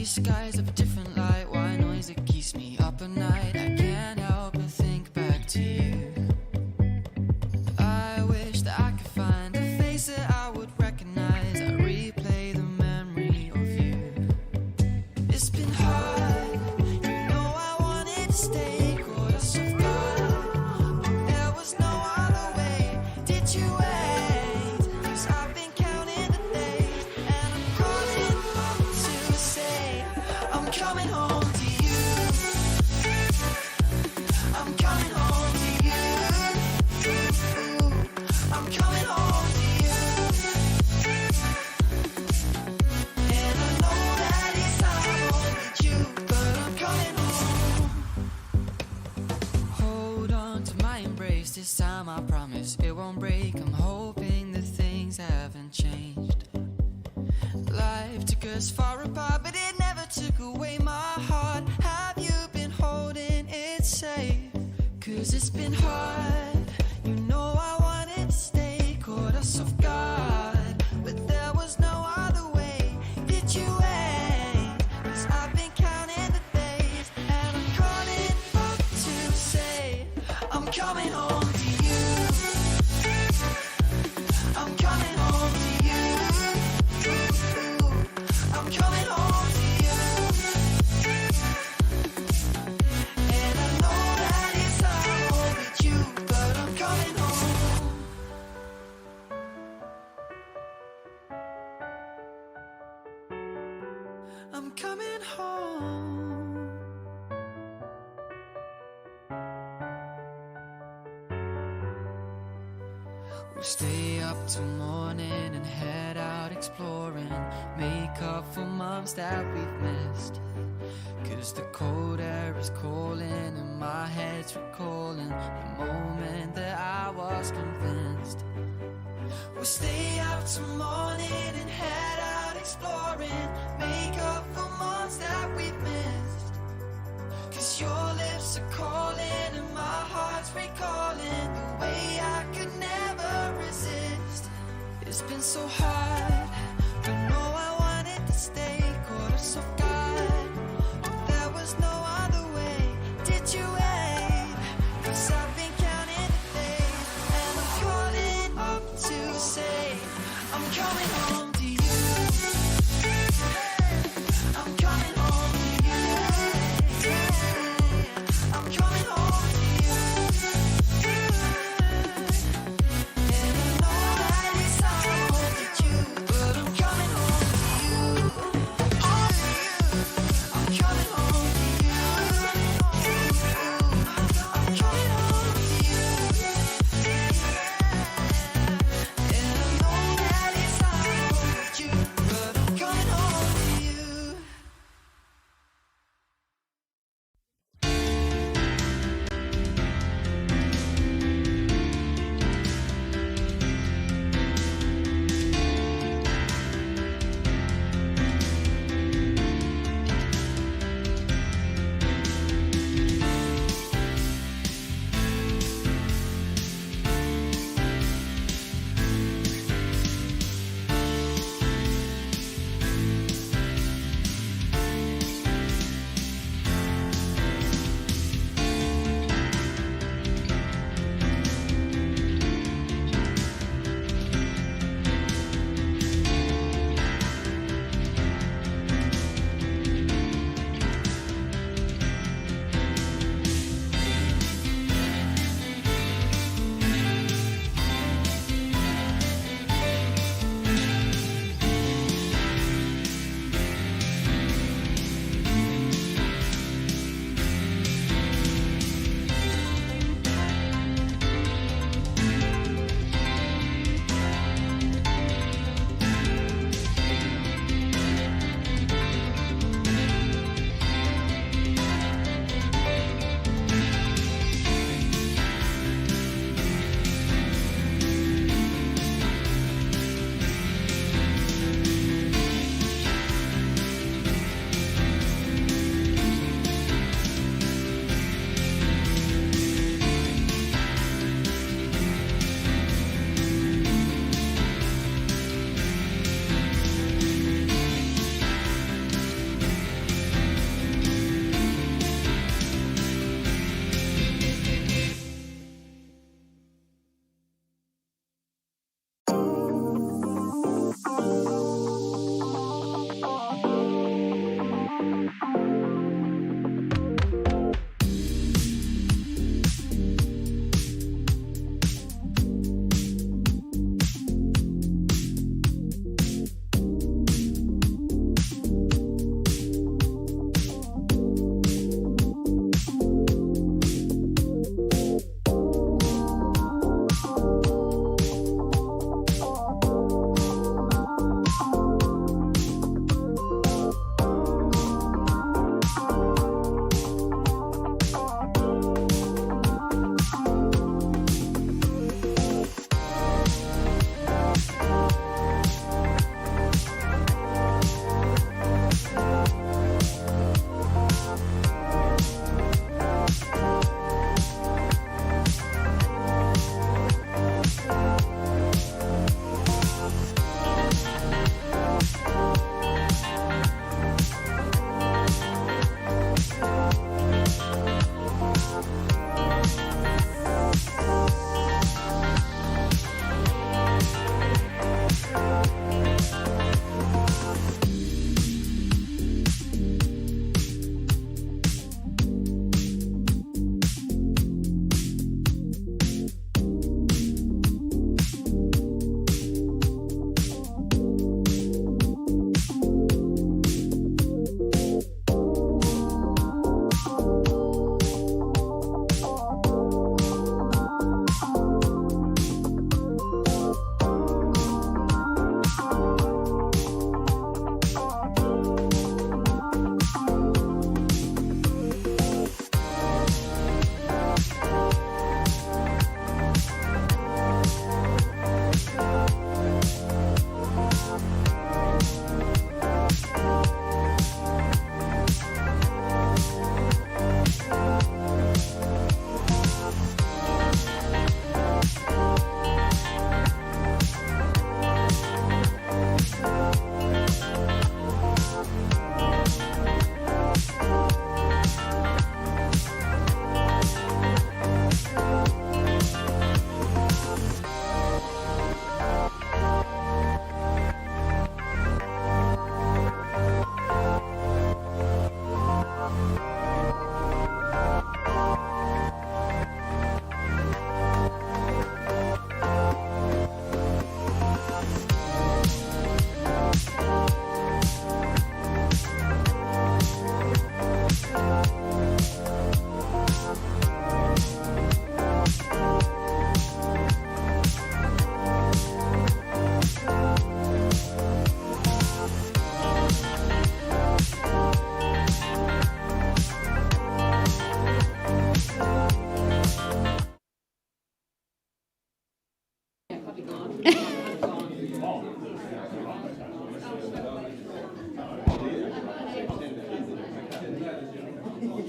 these skies of a different light. Why noise that keeps me up at night? I can't help but think back to you. I wish that I could find a face that I would recognize. I replay the memory of you. It's been hard, you know I wanted to stay, caught us off guard, but there was no other way. Did you wait? 'Cause I've been counting the days, and I'm calling up to say I'm coming home to you. I'm coming home to you. I'm coming home to you. And I know that it's not only you, but I'm coming home. Hold on to my embrace, this time I promise it won't break. I'm hoping that things haven't changed. Life took us far apart, but it never took away my heart. Have you been holding it safe? 'Cause it's been hard, you know I wanted to stay, caught us off guard, but there was no other way. Did you wait? 'Cause I've been counting the days, and I'm calling up to say I'm coming home to you. I'm coming home to you. I'm coming home to you. And I know that it's not home with you, but I'm coming home. I'm coming home. We'll stay up till morning and head out exploring, make up for months that we've missed. 'Cause the cold air is calling and my head's recalling the moment that I was convinced. We'll stay out till morning and head out exploring, make up for months that we've missed. 'Cause your lips are calling and my heart's recalling the way I could never resist. It's been so hard, but no, I wanted to stay, caught us off guard, but there was no other way. Did you wait? 'Cause I've been counting the days, and I'm calling up to say I'm coming home to you. I'm coming home to you. I'm coming home to you. And I know that it's not home with you, but I'm coming home to you. I'm coming home to you. I'm coming home to you. And I know that it's not home with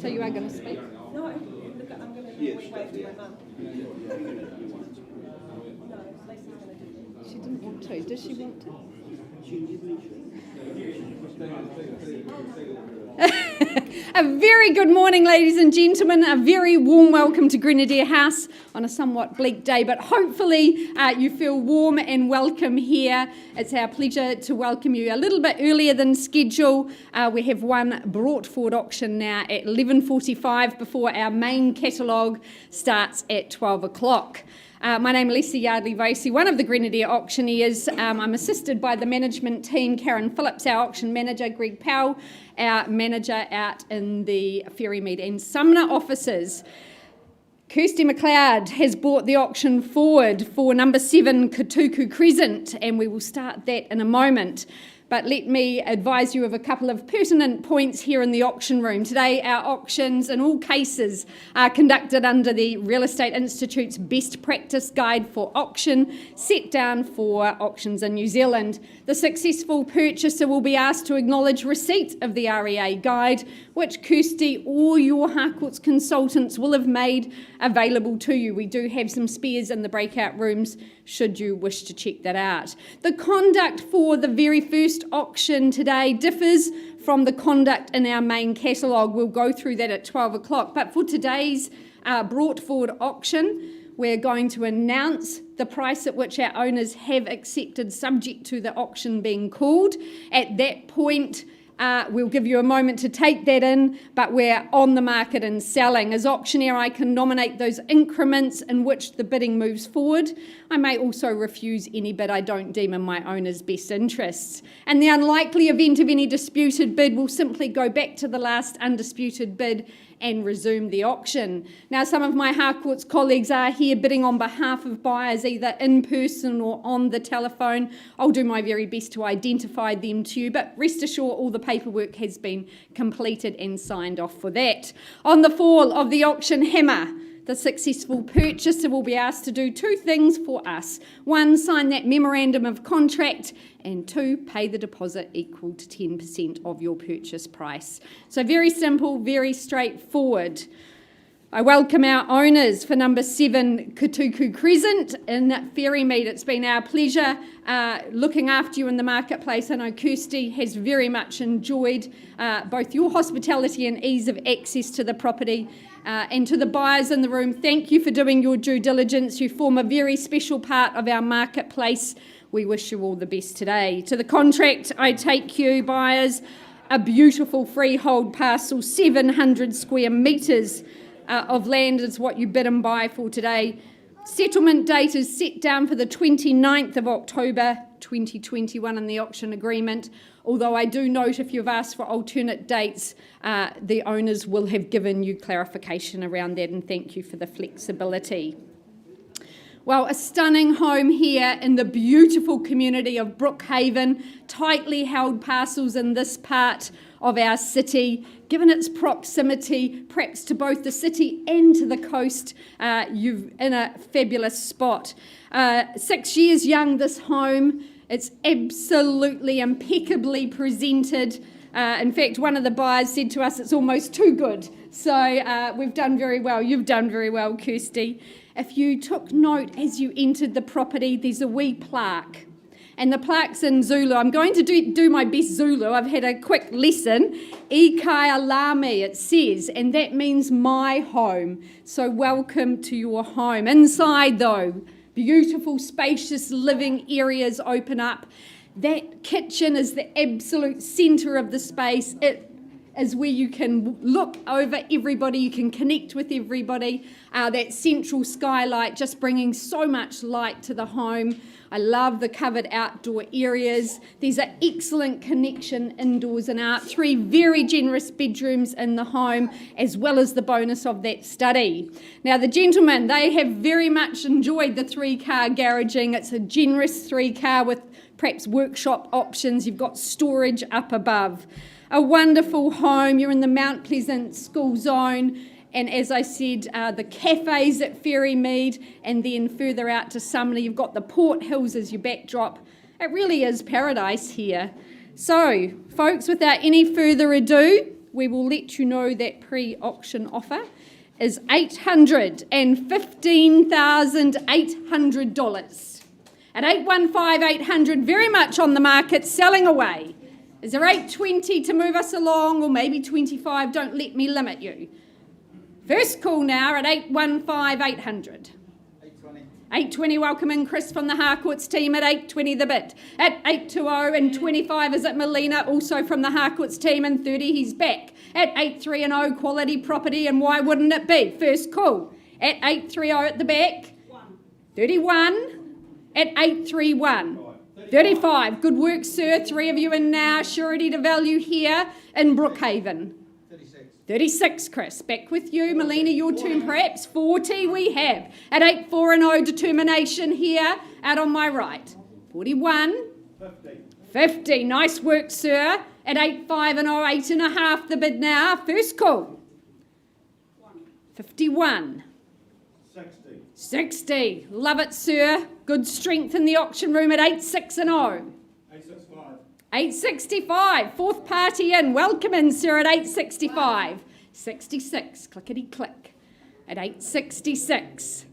So you are going to speak? No, look, I'm going to wave to my mum. No, Lacey's going to do that. She didn't want to. Does she want to? A very good morning, ladies and gentlemen. A very warm welcome to Grenadier House on a somewhat bleak day, but hopefully you feel warm and welcome here. It's our pleasure to welcome you a little bit earlier than schedule. We have one brought forward auction now at 11:45 before our main catalogue starts at 12 o'clock. My name is Lisa Yardley-Vasey, one of the Grenadier auctioneers. I'm assisted by the management team, Karen Phillips, our auction manager, Greg Powell, our manager out in the Ferrymead and Sumner offices. Kirsty McLeod has brought the auction forward for number 7 Katuku Crescent, and we will start that in a moment. But let me advise you of a couple of pertinent points here in the auction room. Today, our auctions in all cases are conducted under the Real Estate Institute's Best Practice Guide for Auction, set down for auctions in New Zealand. The successful purchaser will be asked to acknowledge receipt of the REA Guide, which Kirsty or your Harcourts consultants will have made available to you. We do have some spares in the breakout rooms should you wish to check that out. The conduct for the very first auction today differs from the conduct in our main catalogue. We'll go through that at 12 o'clock. But for today's brought forward auction, we're going to announce the price at which our owners have accepted, subject to the auction being called. At that point, we'll give you a moment to take that in, but we're on the market and selling. As auctioneer, I can nominate those increments in which the bidding moves forward. I may also refuse any bid I don't deem in my owner's best interests. In the unlikely event of any disputed bid, we'll simply go back to the last undisputed bid and resume the auction. Now, some of my Harcourts colleagues are here bidding on behalf of buyers, either in person or on the telephone. I'll do my very best to identify them to you, but rest assured all the paperwork has been completed and signed off for that. On the fall of the auction hammer, the successful purchaser will be asked to do 2 things for us. 1, sign that memorandum of contract, and 2, pay the deposit equal to 10% of your purchase price. So very simple, very straightforward. I welcome our owners for number 7 Katuku Crescent in Ferrymead. It's been our pleasure looking after you in the marketplace. I know Kirsty has very much enjoyed both your hospitality and ease of access to the property. And to the buyers in the room, thank you for doing your due diligence. You form a very special part of our marketplace. We wish you all the best today. To the contract, I take you, buyers, a beautiful freehold parcel, 700 square metres of land is what you bid and buy for today. Settlement date is set down for the 29th of October 2021 in the auction agreement, although I do note if you've asked for alternate dates, the owners will have given you clarification around that, and thank you for the flexibility. Well, a stunning home here in the beautiful community of Brookhaven, tightly held parcels in this part of our city. Given its proximity, perhaps to both the city and to the coast, you're in a fabulous spot. 6 years young, this home. It's absolutely impeccably presented. In fact, one of the buyers said to us, it's almost too good. So we've done very well. You've done very well, Kirsty. If you took note as you entered the property, there's a wee plaque. And the plaque's in Zulu. I'm going to do my best Zulu. I've had a quick lesson. I kai alami, it says, and that means my home. So welcome to your home. Inside, though, beautiful, spacious living areas open up. That kitchen is the absolute centre of the space. It is where you can look over everybody, you can connect with everybody. That central skylight just bringing so much light to the home. I love the covered outdoor areas. There's an excellent connection indoors and out. 3 very generous bedrooms in the home, as well as the bonus of that study. Now, the gentlemen, they have very much enjoyed the 3-car garaging. It's a generous 3-car with perhaps workshop options. You've got storage up above. A wonderful home. You're in the Mount Pleasant school zone. And as I said, the cafes at Ferrymead, and then further out to Sumner, you've got the Port Hills as your backdrop. It really is paradise here. So, folks, without any further ado, we will let you know that pre-auction offer is $815,800. At 815,800, very much on the market, selling away. Is there 820 to move us along, or maybe 25? Don't let me limit you. First call now at 815,800. 820, welcome in Chris from the Harcourts team at 820 the bid. At 820 and 25 is it Melina, also from the Harcourts team, and 30 he's back. At 830, quality property, and why wouldn't it be? First call at 830 at the back. 31 at 831. 35, good work sir, 3 of you in now, surety to value here in Brookhaven. 36, Chris. Back with you. Melina, your turn perhaps. 40 we have. At 840, determination here, out on my right. 41. 50. Nice work, sir. At 850, 8.5 the bid now. First call. 51. 60. Love it, sir. Good strength in the auction room at 860. 865, fourth party in. Welcome in, sir, at 865. 66, clickety click. At 866.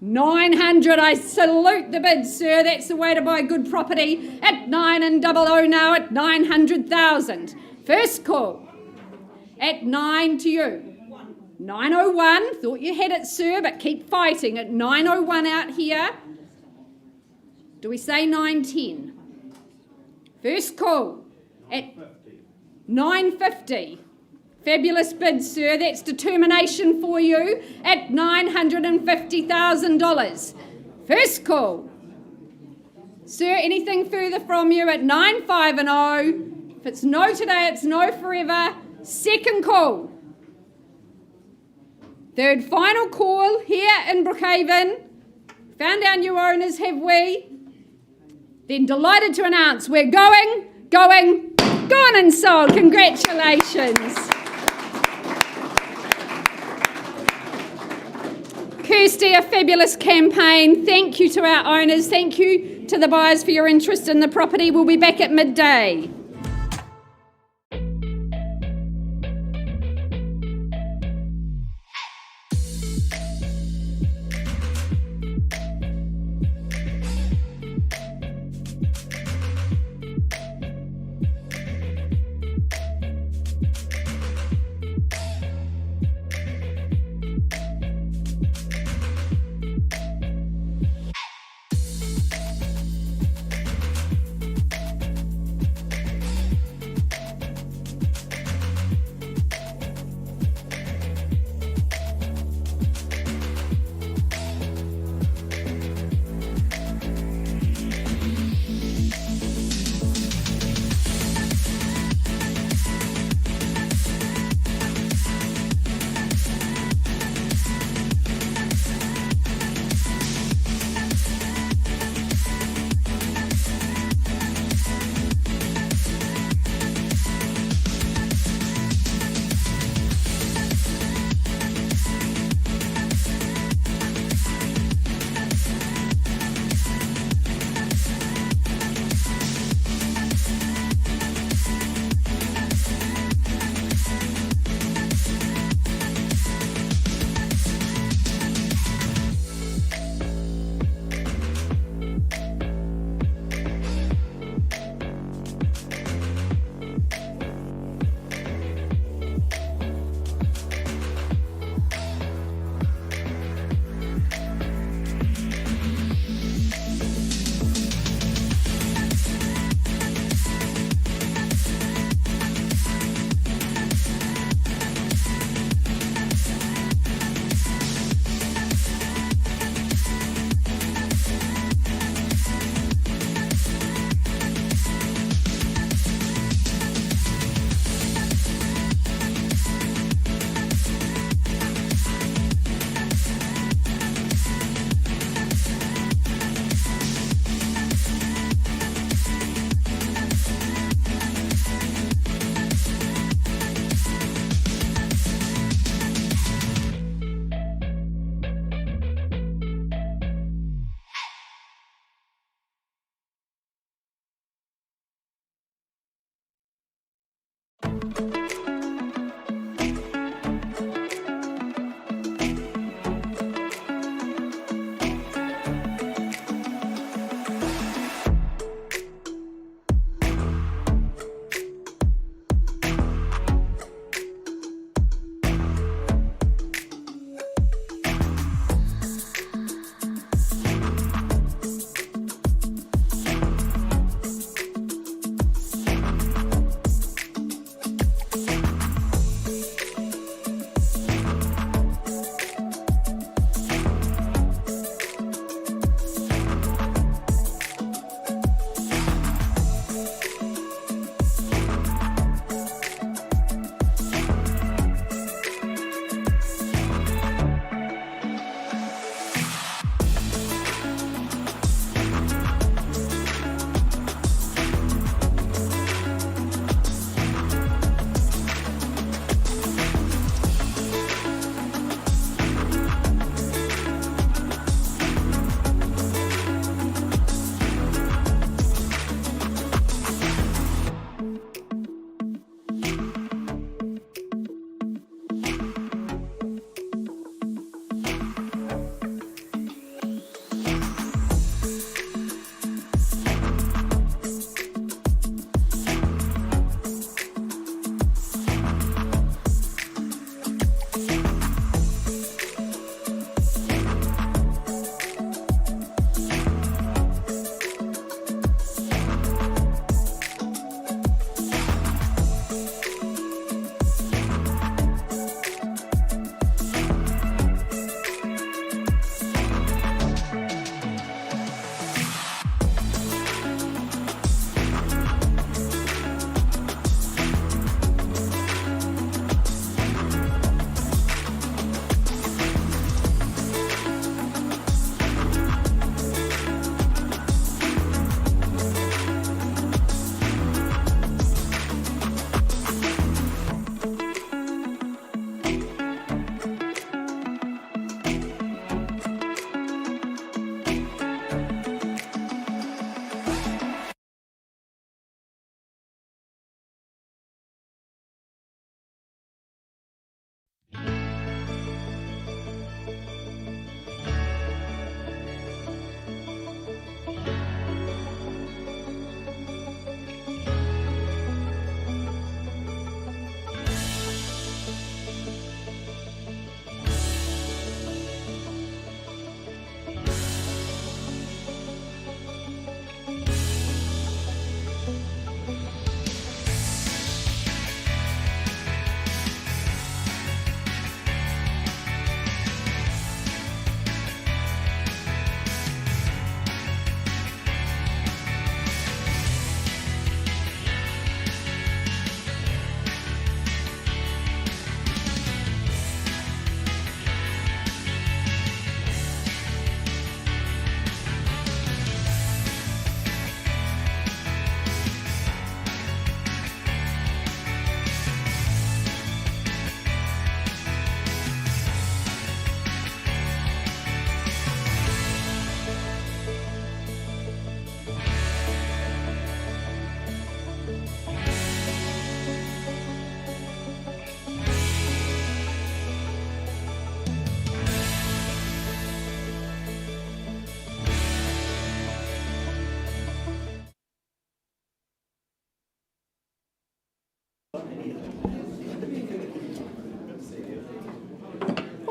900, I salute the bid, sir. That's the way to buy good property. At 900 now at 900,000. First call. At 9 to you. 901, thought you had it, sir, but keep fighting. At 901 out here. Do we say 910? First call at 950. Fabulous bid, sir. That's determination for you at $950,000. First call. Sir, anything further from you at 950. If it's no today, it's no forever. Second call. Third final call here in Brookhaven. Found our new owners, have we? Then delighted to announce we're gone and sold. Congratulations. Kirsty, a fabulous campaign. Thank you to our owners. Thank you to the buyers for your interest in the property. We'll be back at midday.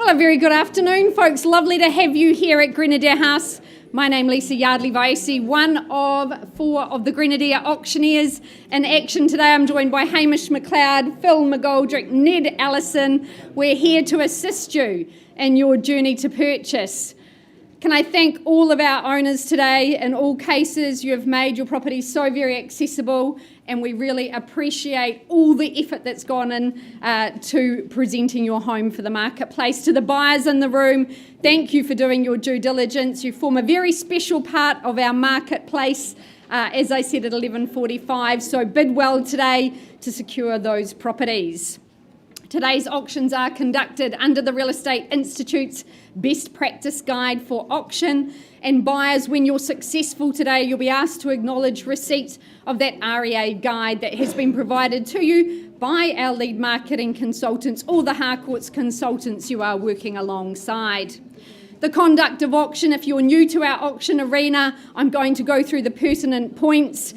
Well, a very good afternoon, folks. Lovely to have you here at Grenadier House. My name is Lisa Yardley-Vaesi, one of 4 of the Grenadier auctioneers in action today. I'm joined by Hamish McLeod, Phil McGoldrick, Ned Allison. We're here to assist you in your journey to purchase. Can I thank all of our owners today? In all cases, you have made your property so very accessible, and we really appreciate all the effort that's gone in to presenting your home for the marketplace. To the buyers in the room, thank you for doing your due diligence. You form a very special part of our marketplace, as I said, at 11:45, so bid well today to secure those properties. Today's auctions are conducted under the Real Estate Institute's Best Practice Guide for Auction, and buyers, when you're successful today, you'll be asked to acknowledge receipt of that REA guide that has been provided to you by our lead marketing consultants or the Harcourts consultants you are working alongside. The conduct of auction, if you're new to our auction arena, I'm going to go through the pertinent points.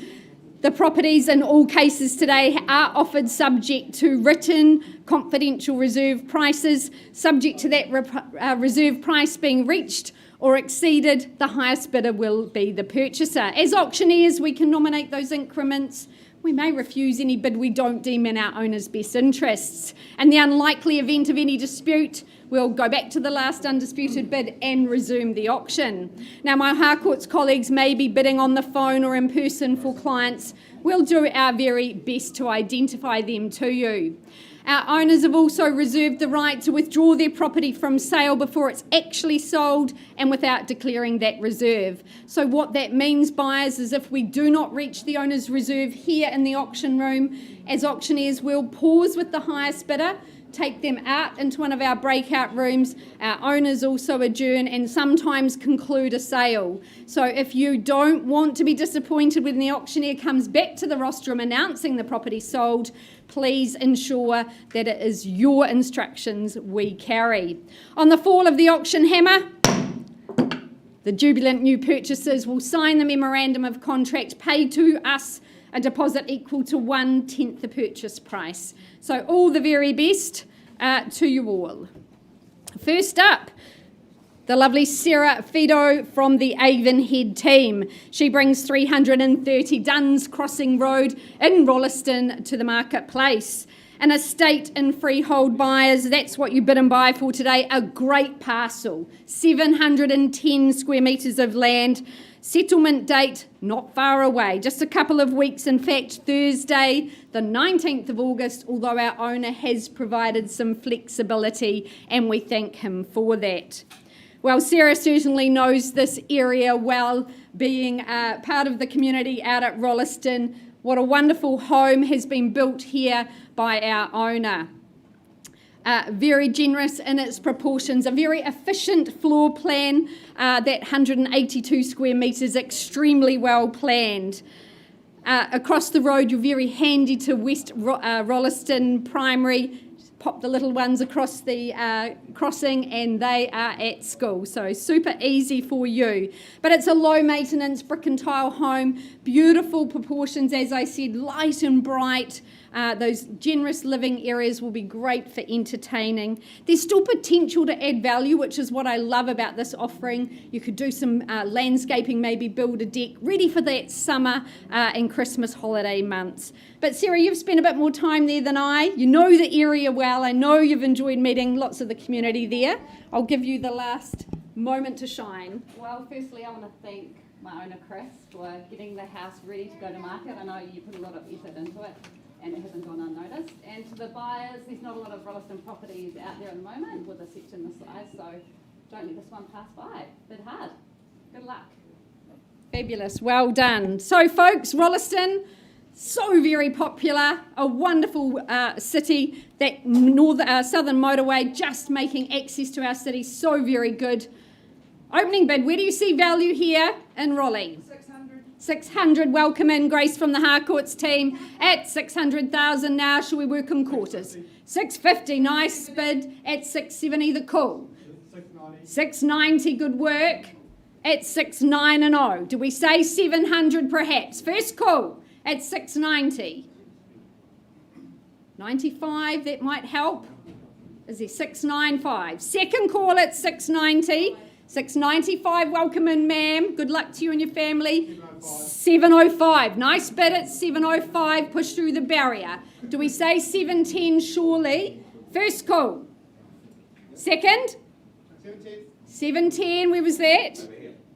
The properties in all cases today are offered subject to written confidential reserve prices. Subject to that reserve price being reached or exceeded, the highest bidder will be the purchaser. As auctioneers, we can nominate those increments. We may refuse any bid we don't deem in our owner's best interests. In the unlikely event of any dispute, we'll go back to the last undisputed bid and resume the auction. Now, my Harcourts colleagues may be bidding on the phone or in person for clients. We'll do our very best to identify them to you. Our owners have also reserved the right to withdraw their property from sale before it's actually sold and without declaring that reserve. So what that means, buyers, is if we do not reach the owner's reserve here in the auction room, as auctioneers, we'll pause with the highest bidder, take them out into one of our breakout rooms. Our owners also adjourn and sometimes conclude a sale. So if you don't want to be disappointed when the auctioneer comes back to the rostrum announcing the property sold, please ensure that it is your instructions we carry. On the fall of the auction hammer, the jubilant new purchasers will sign the memorandum of contract, pay to us a deposit equal to 1/10 the purchase price. So all the very best to you all. First up, the lovely Sarah Fido from the Avonhead team. She brings 330 Duns Crossing Road in Rolleston to the marketplace. An estate in freehold, buyers, that's what you bid and buy for today. A great parcel, 710 square metres of land. Settlement date not far away, just a couple of weeks. In fact, Thursday, the 19th of August, although our owner has provided some flexibility and we thank him for that. Well, Sarah certainly knows this area well, being part of the community out at Rolleston. What a wonderful home has been built here by our owner. Very generous in its proportions, a very efficient floor plan, that 182 square metres, extremely well planned. Across the road, you're very handy to West Rolleston Primary. Pop the little ones across the crossing and they are at school, so super easy for you. But it's a low maintenance brick and tile home, beautiful proportions, as I said, light and bright. Those generous living areas will be great for entertaining. There's still potential to add value, which is what I love about this offering. You could do some landscaping, maybe build a deck, ready for that summer and Christmas holiday months. But Sarah, you've spent a bit more time there than I. You know the area well. I know you've enjoyed meeting lots of the community there. I'll give you the last moment to shine. Well, firstly, I want to thank my owner, Chris, for getting the house ready to go to market. I know you put a lot of effort into it, and it hasn't gone unnoticed. And to the buyers, there's not a lot of Rolleston properties out there at the moment with a section this size, so don't let this one pass by. Bid hard. Good luck. Fabulous. Well done. So, folks, Rolleston, so very popular, a wonderful city. That southern motorway just making access to our city so very good. Opening bid, where do you see value here in Raleigh? 600, welcome in, Grace from the Harcourts team at 600,000 now. Shall we work in quarters? 650, nice bid at 670, the call. 690, good work at 690. Do we say 700 perhaps? First call at 690. 95, that might help. Is there 695? Second call at 690. 695, welcome in, ma'am. Good luck to you and your family. 705. Nice bid at 705. Push through the barrier. Do we say 710 surely? First call. Second? 710. Where was that?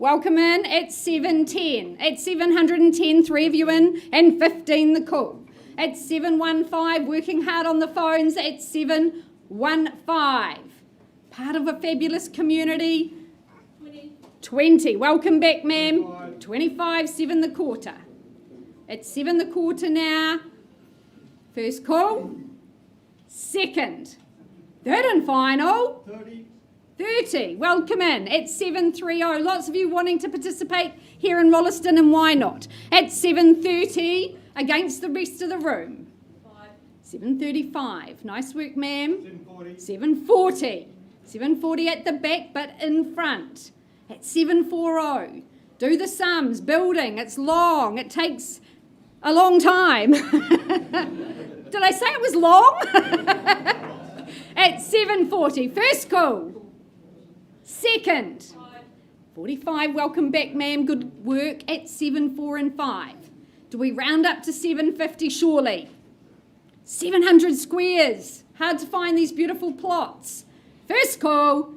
Welcome in at 710. At 710, 3 of you in, and 15 the call. At 715, working hard on the phones at 715. Part of a fabulous community. 20. Welcome back, ma'am. 25, 7 the quarter. It's 7 the quarter now. First call. Second. Third and final. 30. Welcome in at 730. Lots of you wanting to participate here in Rolleston, and why not? At 730 against the rest of the room. 735. Nice work, ma'am. 740. 740 at the back, but in front. At 740. Do the sums. Building. It's long. It takes a long time. Did I say it was long? At 740. First call. Second. 45. Welcome back, ma'am. Good work. At 7, 4 and 5. Do we round up to 750 surely? 700 squares. Hard to find these beautiful plots. First call.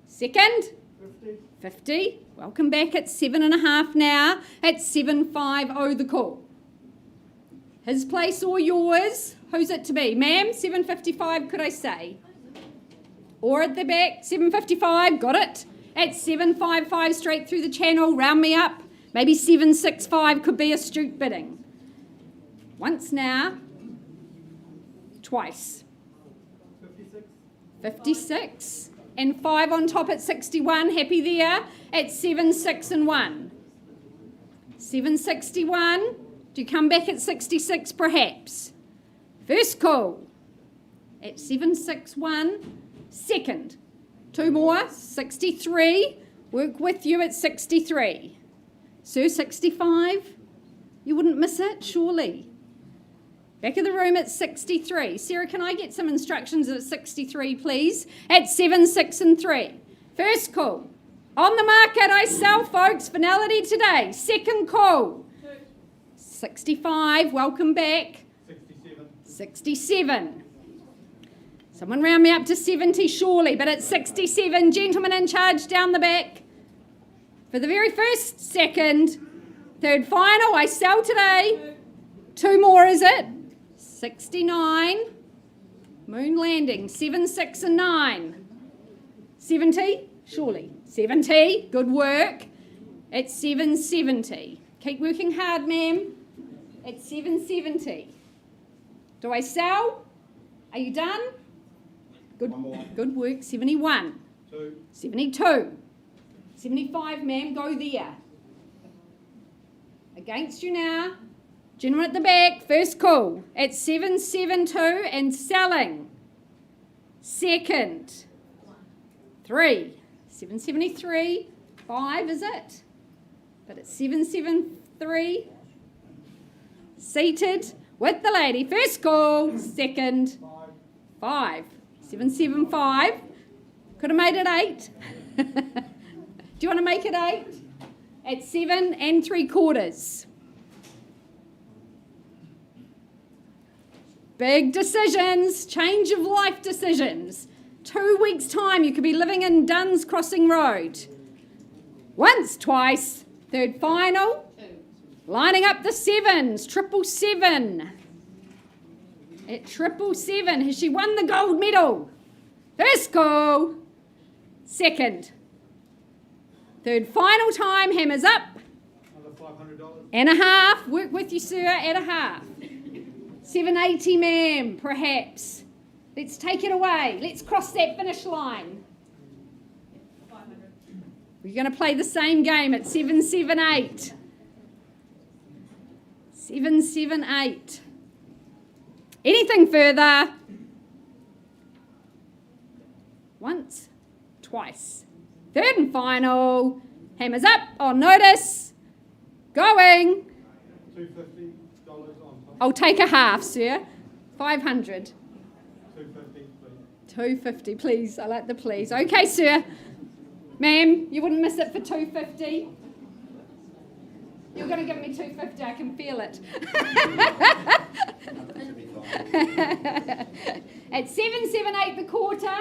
Second. 50. Welcome back at 7.5 now. At 750 the call. His place or yours? Who's it to be? Ma'am, 755 could I say? Or at the back, 755, got it. At 755 straight through the channel, round me up. Maybe 765 could be astute bidding. Once now. Twice. 56. And 5 on top at 61. Happy there. At 76 and 1. 761. Do you come back at 66 perhaps? First call. At 761. Second. 2 more. 63. Work with you at 63. Sir, 65. You wouldn't miss it, surely. Back of the room at 63. Sarah, can I get some instructions at 63, please? At 7, 6 and 3. First call. On the market, I sell, folks. Finality today. Second call. 65. Welcome back. 67. Someone round me up to 70, surely. But at 67, gentleman in charge down the back. For the very first, second, third, final, I sell today. 2 more, is it? 69. Moon landing. 7, 6 and 9. 70, surely. 70, good work. At 770. Keep working hard, ma'am. At 770. Do I sell? Are you done? Good work. 71. 72. 75, ma'am. Go there. Against you now. Gentleman at the back. First call. At 772 and selling. Second. 3. 773. 5, is it? But it's 773. Seated with the lady. First call. Second. 5. 775. Could have made it 8. Do you want to make it 8? At 7 3/4. Big decisions. Change of life decisions. 2 weeks' time, you could be living in Duns Crossing Road. Once, twice. Third final. Lining up the 7s. 777. At 777. Has she won the gold medal? First call. Second. Third final time. Hammers up. Another $500. And a half. Work with you, sir. At a half. 780, ma'am, perhaps. Let's take it away. Let's cross that finish line. 500. We're going to play the same game at 778. 778. Anything further? Once, twice. Third and final. Hammers up on notice. Going. $250 on top. I'll take a half, sir. 500. 250, please. 250, please. I like the please. Okay, sir. Ma'am, you wouldn't miss it for 250. You're going to give me 250. I can feel it. At 778 the quarter.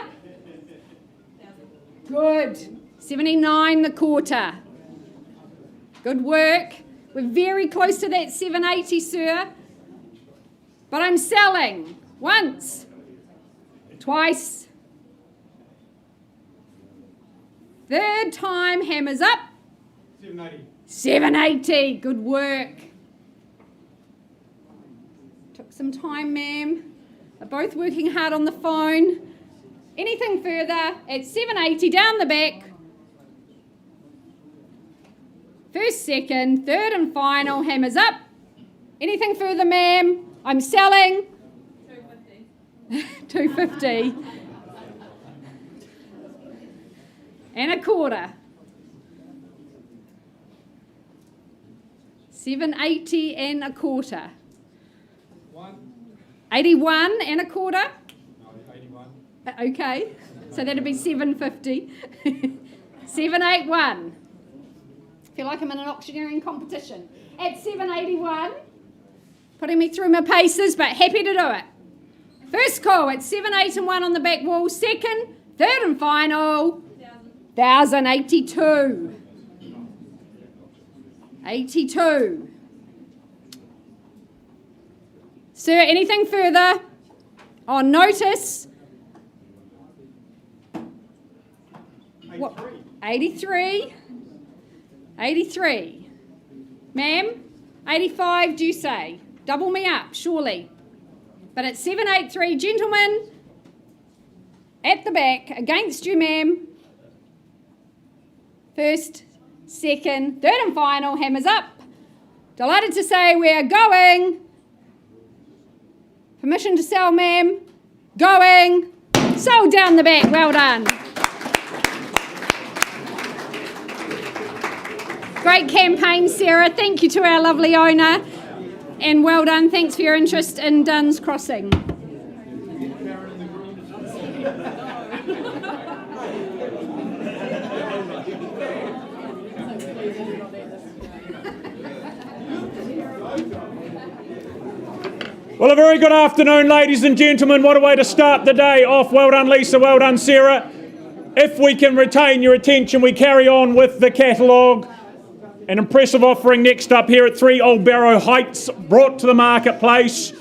Good. 79 the quarter. Good work. We're very close to that 780, sir. But I'm selling once, twice, third time, hammers up. 780. 780. Good work. Took some time, ma'am. They're both working hard on the phone. Anything further? At 780, down the back. First, second, third and final, hammers up. Anything further, ma'am? I'm selling. 250. And a quarter. 780 and a quarter. 81 and a quarter. No, 81. Okay, so that'd be 750. 781. Feel like I'm in an auctioneering competition. At 781, putting me through my paces, but happy to do it. First call at 781 on the back wall. Second, third and final, 1,082. 82. Sir, anything further? On notice. 83. 83. 83. Ma'am, 85 do you say? Double me up, surely. But it's 783. Gentlemen, at the back, against you, ma'am. First, second, third and final, hammers up. Delighted to say we're going. Permission to sell, ma'am. Going. Sold down the back, well done. Great campaign, Sarah. Thank you to our lovely owner. And well done. Thanks for your interest in Duns Crossing. Well, a very good afternoon, ladies and gentlemen. What a way to start the day off. Well done, Lisa. Well done, Sarah. If we can retain your attention, we carry on with the catalogue. An impressive offering next up here at 3 Old Barrow Heights, brought to the marketplace.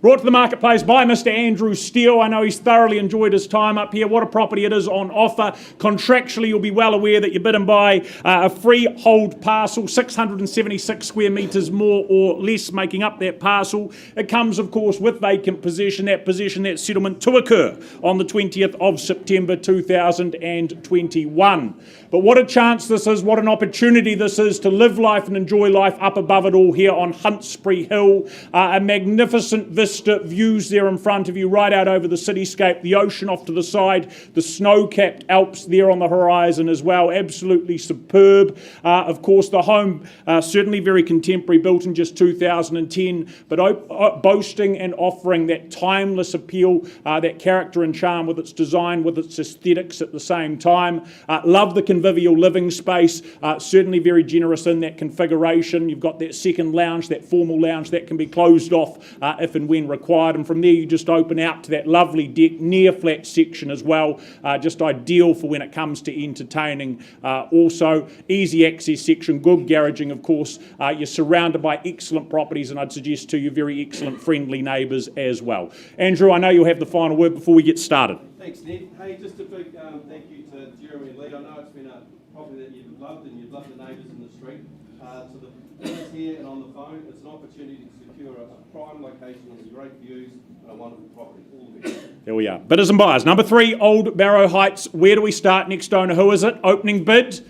Brought to the marketplace by Mr. Andrew Steele. I know he's thoroughly enjoyed his time up here. What a property it is on offer. Contractually, you'll be well aware that you're bidden by a freehold parcel, 676 square metres more or less making up that parcel. It comes, of course, with vacant possession, that settlement to occur on the 20th of September 2021. But what a chance this is, what an opportunity this is to live life and enjoy life up above it all here on Huntsbury Hill. A magnificent vista views there in front of you, right out over the cityscape, the ocean off to the side, the snow-capped Alps there on the horizon as well. Absolutely superb. Of course, the home certainly very contemporary, built in just 2010, but boasting and offering that timeless appeal, that character and charm with its design, with its aesthetics at the same time. Love the convivial living space, certainly very generous in that configuration. You've got that second lounge, that formal lounge that can be closed off if and when required, and from there you just open out to that lovely deck, near flat section as well, just ideal for when it comes to entertaining. Also, easy access section, good garaging, of course. You're surrounded by excellent properties, and I'd suggest to you very excellent friendly neighbours as well. Andrew, I know you'll have the final word before we get started. Thanks, Ned. Hey, just a big thank you to Jeremy and Lee. I know it's been a property that you've loved, and you've loved the neighbours in the street. To the viewers here and on the phone, it's an opportunity to secure a prime location with great views and a wonderful property. All the best. There we are. Bidders and buyers. Number 3, Old Barrow Heights. Where do we start? Next owner, who is it? Opening bid.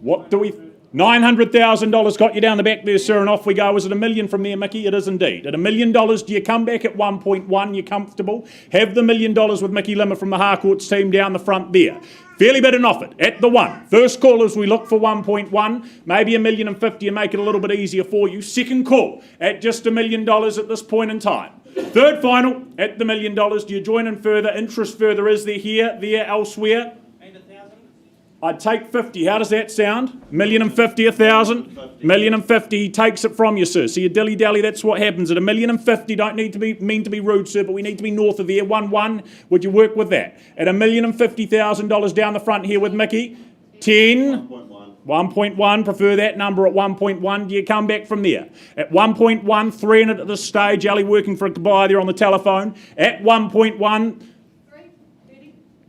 What do we... $900,000 got you down the back there, sir, and off we go. Is it $1 million from there, Mickey? It is indeed. At $1 million, do you come back at 1.1? You're comfortable? Have the $1 million with Mickey Limmer from the Harcourts team down the front there. Fairly bid and offered at the 1. First call as we look for 1.1, maybe $1,050,000 and make it a little bit easier for you. Second call at just $1 million at this point in time. Third final at the $1 million. Do you join in further? Interest further? Is there here, there, elsewhere? I'd take 50. How does that sound? $1,050,000, 1,000. $1,050,000. He takes it from you, sir. So you dilly-dally, that's what happens. At $1,050,000, don't need to mean to be rude, sir, but we need to be north of there. 1-1. Would you work with that? At $1,050,000 down the front here with Mickey. 10. 1.1, prefer that number at 1.1. Do you come back from there? At 1.1, 3 in it at this stage. Ali working for a buy there on the telephone. At 1.1,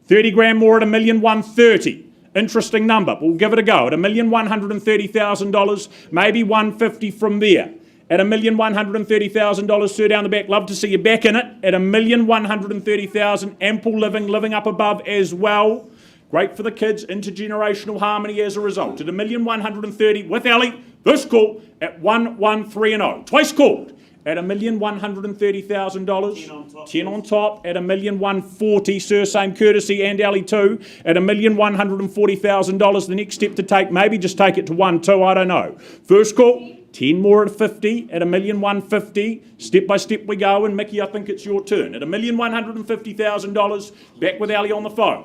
30 grand more at $1,130,000. Interesting number. We'll give it a go. At $1,130,000, maybe 150 from there. At $1,130,000, sir, down the back, love to see you back in it. At $1,130,000, ample living up above as well. Great for the kids, intergenerational harmony as a result. At $1,130,000 with Ali, this call at 113 twice called. At $1,130,000, 10 on top. At $1,140,000, sir, same courtesy, and Ali too. At $1,140,000, the next step to take, maybe just take it to 1-2, I don't know. First call, 10 more at 50. At $1,150,000, step by step we go. And Mickey, I think it's your turn. At $1,150,000, back with Ali on the phone.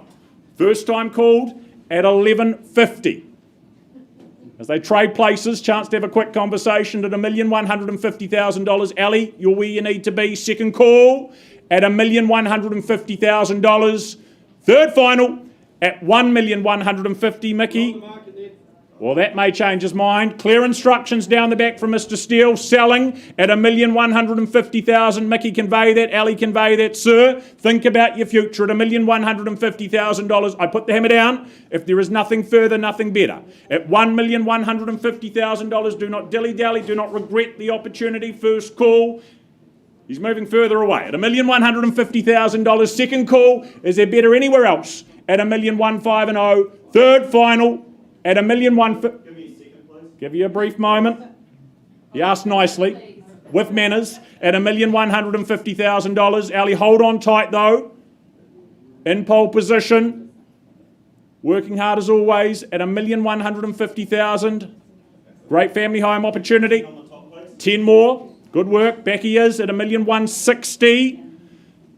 First time called at $1,150,000. As they trade places, chance to have a quick conversation at $1,150,000. Ali, you're where you need to be. Second call at $1,150,000. Third final at $1,150,000. Mickey. Well, that may change his mind. Clear instructions down the back from Mr. Steele. Selling at $1,150,000. Mickey, convey that. Ali, convey that. Sir, think about your future at $1,150,000. I put the hammer down. If there is nothing further, nothing better. At $1,150,000, do not dilly-dally. Do not regret the opportunity. First call. He's moving further away. At $1,150,000. Second call. Is there better anywhere else? At $1,150,000. Third final. At $1,150,000. Give me a second, please. Give you a brief moment. He asked nicely, with manners, at $1,150,000. Ali, hold on tight though. In pole position. Working hard as always at $1,150,000. Great family home opportunity. 10 more. Good work. Back he is at $1,160,000.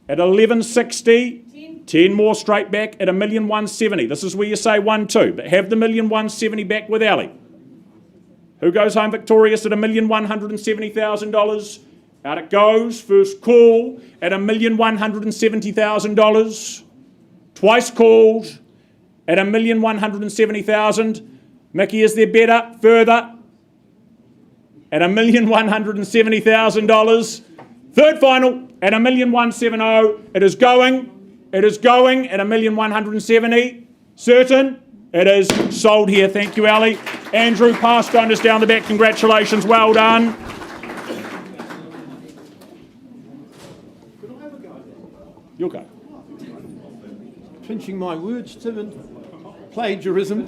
At $1,160,000. 10 more straight back at $1,170,000. This is where you say 1-2, but have the $1,170,000 back with Ali. Who goes home victorious at $1,170,000? Out it goes. First call at $1,170,000. Twice called at $1,170,000. Mickey, is there better? Further at $1,170,000. Third final at $1,170,000. It is going. It is going at $1,170,000. Certain? It is sold here. Thank you, Ali. Andrew, past owners down the back. Congratulations. Well done. You'll go. Pinching my words, Tim, and plagiarism.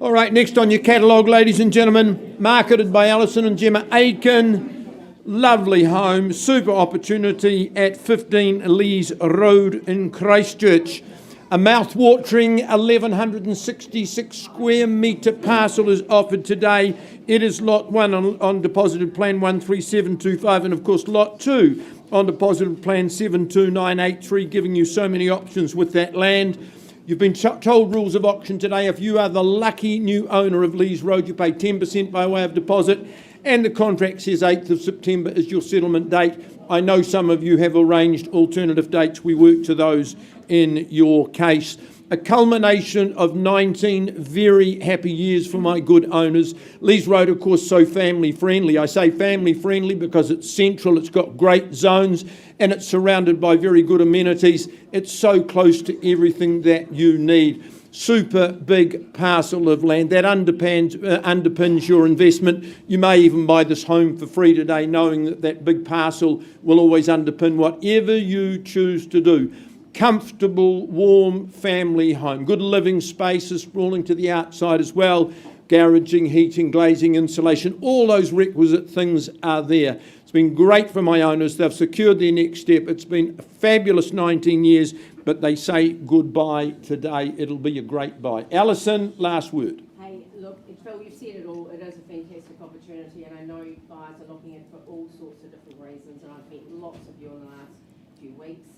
All right, next on your catalogue, ladies and gentlemen, marketed by Alison and Gemma Aitken. Lovely home, super opportunity at 15 Lees Road in Christchurch. A mouth-watering 1,166 square metre parcel is offered today. It is Lot 1 on deposited plan 13725, and of course Lot 2 on deposited plan 72983, giving you so many options with that land. You've been told rules of auction today. If you are the lucky new owner of Lees Road, you pay 10% by way of deposit, and the contract says 8th of September is your settlement date. I know some of you have arranged alternative dates. We work to those in your case. A culmination of 19 very happy years for my good owners. Lees Road, of course, so family friendly. I say family friendly because it's central, it's got great zones, and it's surrounded by very good amenities. It's so close to everything that you need. Super big parcel of land that underpins your investment. You may even buy this home for free today, knowing that that big parcel will always underpin whatever you choose to do. Comfortable, warm family home. Good living spaces sprawling to the outside as well. Garaging, heating, glazing, insulation, all those requisite things are there. It's been great for my owners. They've secured their next step. It's been a fabulous 19 years, but they say goodbye today. It'll be a great buy. Alison, last word. Hey, look, Phil, you've said it all. It is a fantastic opportunity, and I know buyers are looking at it for all sorts of different reasons, and I've met lots of you in the last few weeks.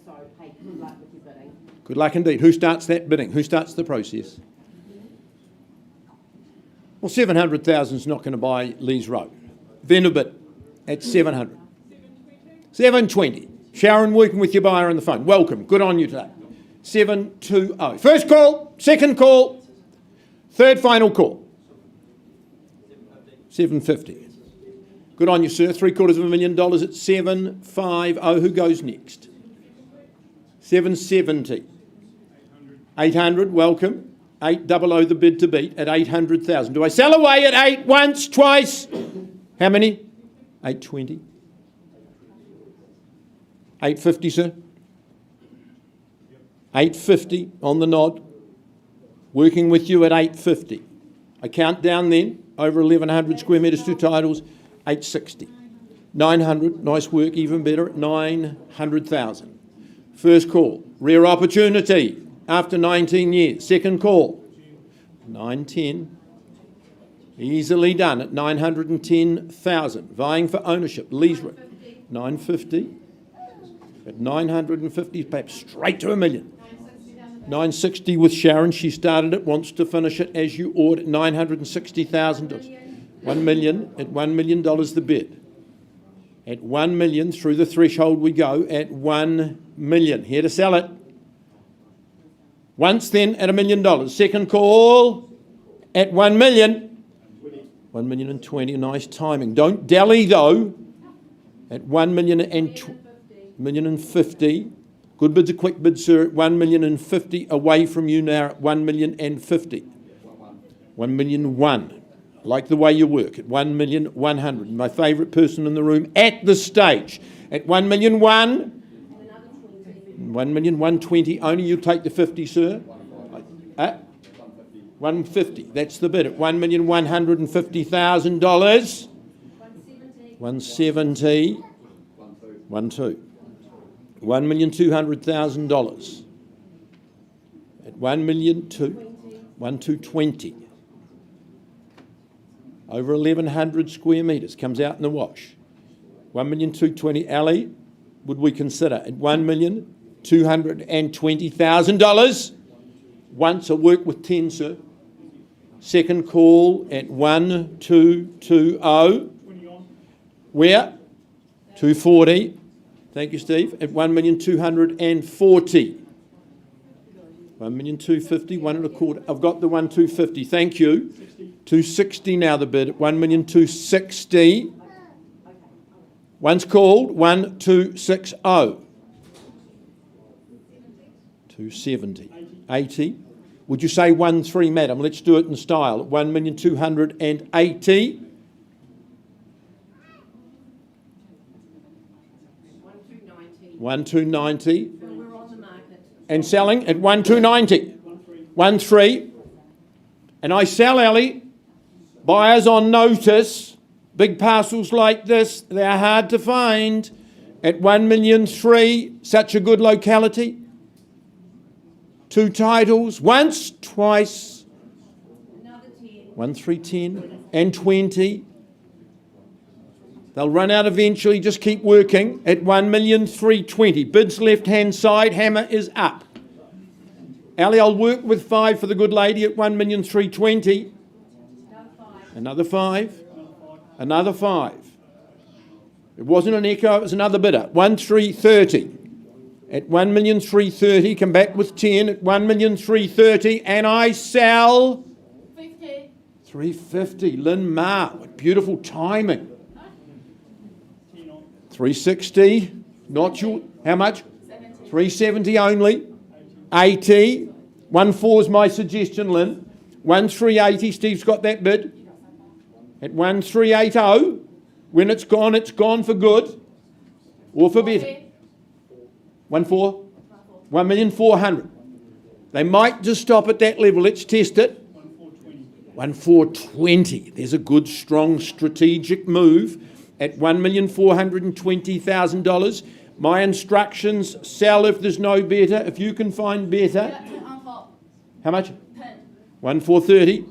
So, hey, good luck with your bidding. Good luck indeed. Who starts that bidding? Who starts the process? Well, 700,000 is not going to buy Lees Road. Venabit at 700. 720. Sharon, working with your buyer on the phone. Welcome. Good on you today. 720. First call, second call, third final call. 750. Good on you, sir. $750,000 at 750. Who goes next? 770. 800. Welcome. 800 the bid to beat at 800,000. Do I sell away at 8 once, twice? How many? 820. 850, sir. 850 on the nod. Working with you at 850. I count down then. Over 1,100 square metres, 2 titles. 860. 900. Nice work. Even better at 900,000. First call. Rare opportunity. After 19 years. Second call. 910. Easily done at 910,000. Vying for ownership. Lees Road. 950. At 950, perhaps straight to $1 million. 960 with Sharon. She started it, wants to finish it as you ought at $960,000. $1 million. At $1 million the bid. At $1 million, through the threshold we go at $1 million. Here to sell it. Once then at $1 million. Second call at $1 million. 1 million and 20. Nice timing. Don't dally though. At 1 million and 50. Good bid's a quick bid, sir. At 1 million and 50. Away from you now at 1 million and 50. 1 million one. I like the way you work. At 1 million 100. My favourite person in the room at the stage. At 1 million one. 1 million 120. Only you take the 50, sir. 150. That's the bid at $1,150,000. 170. 12. $1,200,000. At 1,220. Over 1,100 square metres comes out in the wash. 1,220,000. Ali, would we consider at $1,220,000? Once a work with 10, sir. Second call at 1,220. Where? 240. Thank you, Steve. At 1,240. 1,250. 1.25. I've got the 1,250. Thank you. 260 now the bid at 1,260,000. Once called 1,260. 270. 80. Would you say 1,3, madam? Let's do it in style. At 1,280,000. 1,290. We're on the market. And selling at 1,290. 1,3. And I sell, Ellie. Buyers on notice. Big parcels like this, they're hard to find. At 1,300,000. Such a good locality. 2 titles. Once, twice. Another 10. 1,310 and 20. They'll run out eventually. Just keep working at 1,320,000. Bids left hand side. Hammer is up. Ali, I'll work with 5 for the good lady at 1,320,000. Another 5. Another 5. It wasn't an echo. It was another bidder. 1,330,000. At 1,330,000. Come back with 10 at 1,330,000. And I sell 50. 350. Lynn Ma. What beautiful timing. 360, not your, how much? 370 only. 80. 1,4 is my suggestion, Lynn. 1,380, Steve's got that bid. At 1,380, when it's gone for good or for better. 1,4? 1,400,000. They might just stop at that level. Let's test it. 1,420. There's a good, strong, strategic move. at $1,420,000. My instructions, sell if there's no better. If you can find better. How much? 1,430.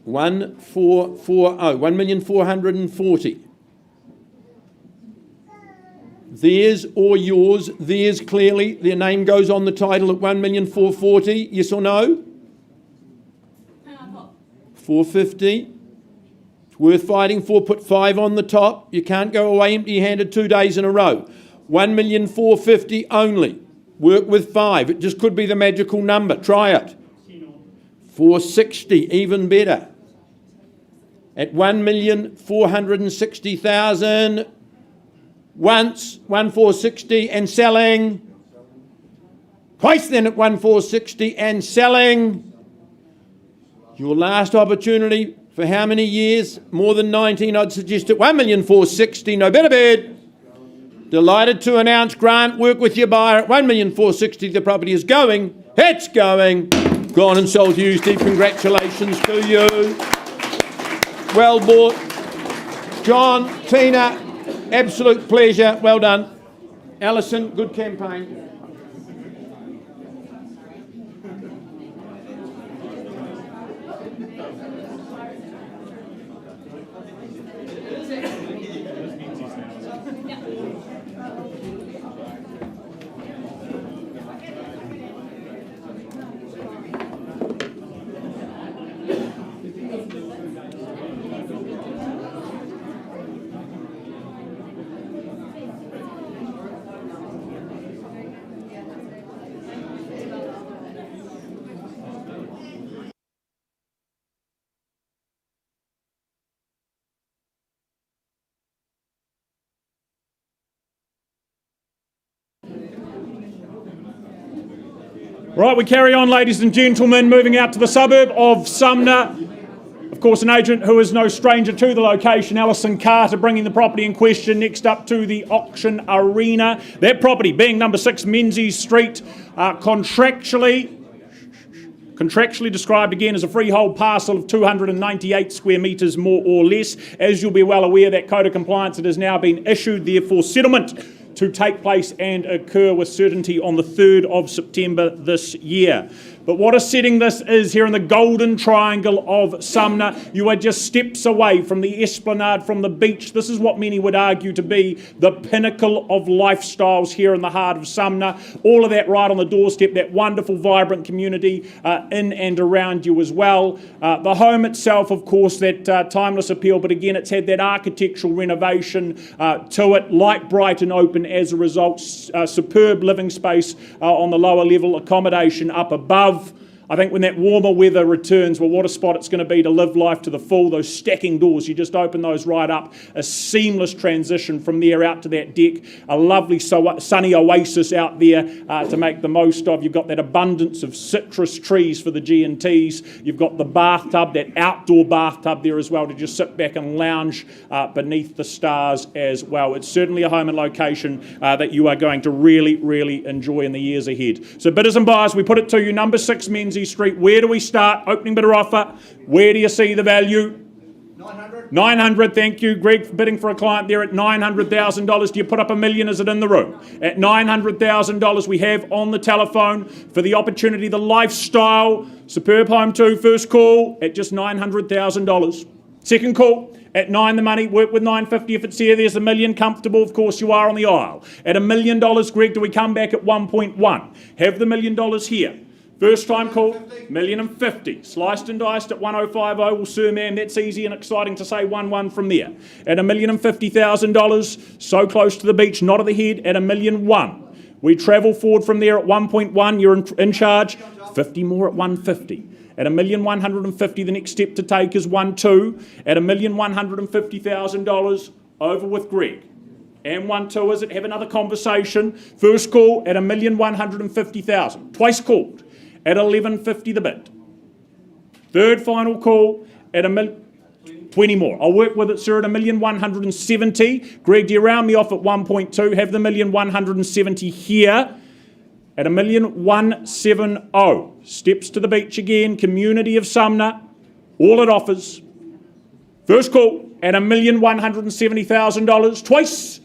1,440. 1,440. Theirs or yours, theirs clearly, their name goes on the title at 1,440, yes or no? 450. It's worth fighting for, put 5 on the top. You can't go away empty-handed 2 days in a row. 1,450,000 only. Work with 5. It just could be the magical number. Try it. 460, even better. At 1,460,000. Once, 1,460 and selling. Twice then at 1,460 and selling. Your last opportunity for how many years? More than 19, I'd suggest at 1,460,000. No better bid. Delighted to announce Grant, work with your buyer at 1,460,000. The property is going. It's going. Gone and sold used. Deep congratulations to you. Well bought. John, Tina, absolute pleasure. Well done. Alison, good campaign. Right, we carry on, ladies and gentlemen, moving out to the suburb of Sumner. Of course, an agent who is no stranger to the location, Alison Carter, bringing the property in question next up to the auction arena. That property being number 6 Menzies Street, contractually described again as a freehold parcel of 298 square metres more or less. As you'll be well aware, that code of compliance that has now been issued, therefore settlement to take place and occur with certainty on the 3rd of September this year. But what a setting this is here in the Golden Triangle of Sumner. You are just steps away from the esplanade, from the beach. This is what many would argue to be the pinnacle of lifestyles here in the heart of Sumner. All of that right on the doorstep, that wonderful, vibrant community in and around you as well. The home itself, of course, that timeless appeal, but again, it's had that architectural renovation to it, light, bright and open as a result. Superb living space on the lower level, accommodation up above. I think when that warmer weather returns, well, what a spot it's going to be to live life to the full. Those stacking doors, you just open those right up. A seamless transition from there out to that deck. A lovely sunny oasis out there to make the most of. You've got that abundance of citrus trees for the G&Ts. You've got the bathtub, that outdoor bathtub there as well, to just sit back and lounge beneath the stars as well. It's certainly a home and location that you are going to really, really enjoy in the years ahead. So bidders and buyers, we put it to you, number 6 Menzies Street. Where do we start? Opening bidder offer. Where do you see the value? 900. 900, thank you. Greg bidding for a client there at $900,000. Do you put up $1 million? Is it in the room? At $900,000 we have on the telephone for the opportunity, the lifestyle. Superb home too. First call at just $900,000. Second call at 9 the money. Work with 950 if it's here. There's $1 million. Comfortable, of course, you are on the aisle. At $1 million, Greg, do we come back at 1.1? Have the $1 million here. First time call, $1,050,000. Sliced and diced at 105.0. Well, sir, ma'am, that's easy and exciting to say 1-1 from there. At $1,050,000, so close to the beach, not at the head, at $1,001,000. We travel forward from there at 1.1. You're in charge. 50 more at 150. At $1,150,000, the next step to take is 1-2. At $1,150,000, over with Greg. And 1-2, is it? Have another conversation. First call at $1,150,000. Twice called at $1,150 the bid. Third final call at $20 more. I'll work with it, sir, at $1,170,000. Greg, do you round me off at 1.2? Have the $1,170,000 here at $1,170,000. Steps to the beach again. Community of Sumner. All it offers. First call At $1,170,000. Twice.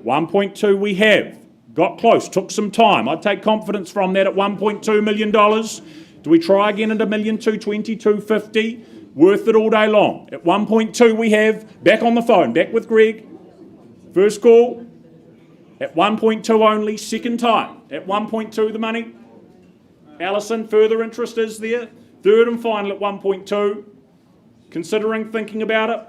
1.2 we have. Got close, took some time. I'd take confidence from that at $1.2 million. Do we try again at $1,220,000, $250,000? Worth it all day long. At 1.2 we have. Back on the phone, back with Greg. First call. At 1.2 only, second time. At 1.2 the money. Alison, further interest is there. Third and final at 1.2. Considering thinking about it.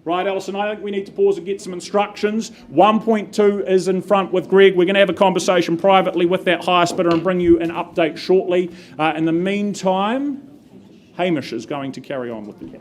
Right, Alison, I think we need to pause and get some instructions. 1.2 is in front with Greg. We're going to have a conversation privately with that highest bidder and bring you an update shortly. In the meantime, Hamish is going to carry on with the cap.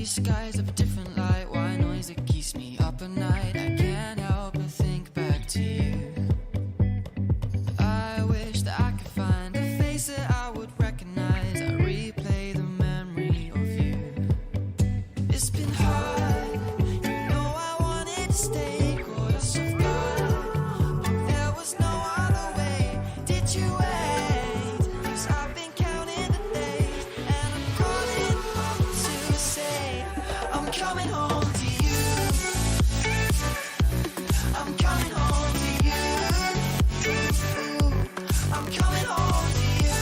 skies of a different light, white noise that keeps me up at night. I can't help but think back to you. I wish that I could find a face that I would recognize. I replay the memory of you. It's been hard, you know I wanted to stay, caught us off guard, but there was no other way. Did you wait? 'Cause I've been counting the days, and I'm calling up to say I'm coming home to you. I'm coming home to you. I'm coming home to you.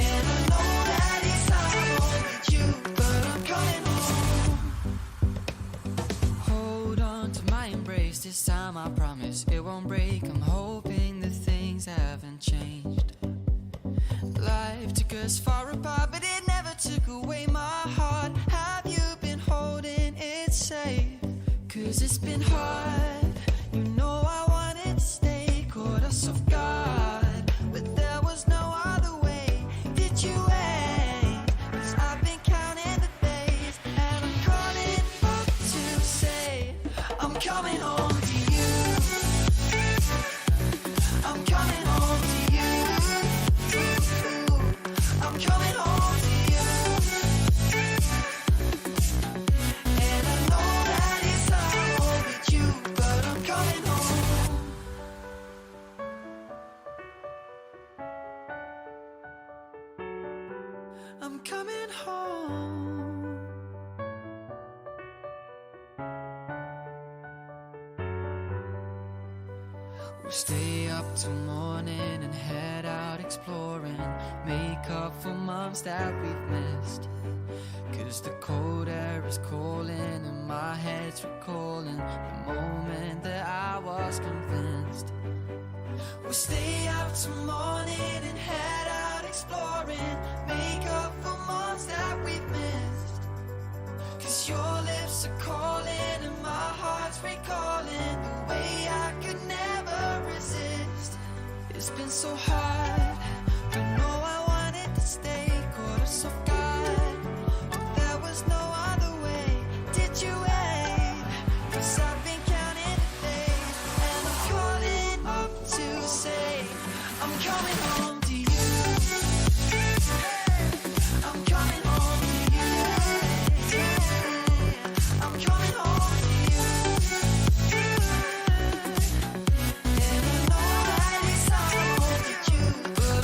And I know that it's not with you, but I'm coming home. Hold on to my embrace, this time I promise it won't break. I'm hoping that things haven't changed. Life took us far apart, but it never took away my heart. Have you been holding it safe? 'Cause it's been hard, you know I wanted to stay, caught us off guard, but there was no other way. Did you wait? 'Cause I've been counting the days, and I'm calling up to say I'm coming home to you. I'm coming home to you. I'm coming home to you. And I know that it's not with you, but I'm coming home. I'm coming home. We'll stay up till morning and head out exploring, make up for months that we've missed. 'Cause the cold air is calling and my head's recalling the moment that I was convinced. We'll stay up till morning and head out exploring, make up for months that we've missed. 'Cause your lips are calling and my heart's recalling the way I could never resist. It's been so hard, I know I wanted to stay, caught us off guard, but there was no other way. Did you wait? 'Cause I've been counting the days, and I'm calling up to say I'm coming home to you. I'm coming home to you. I'm coming home to you. And I know that it's not with you, but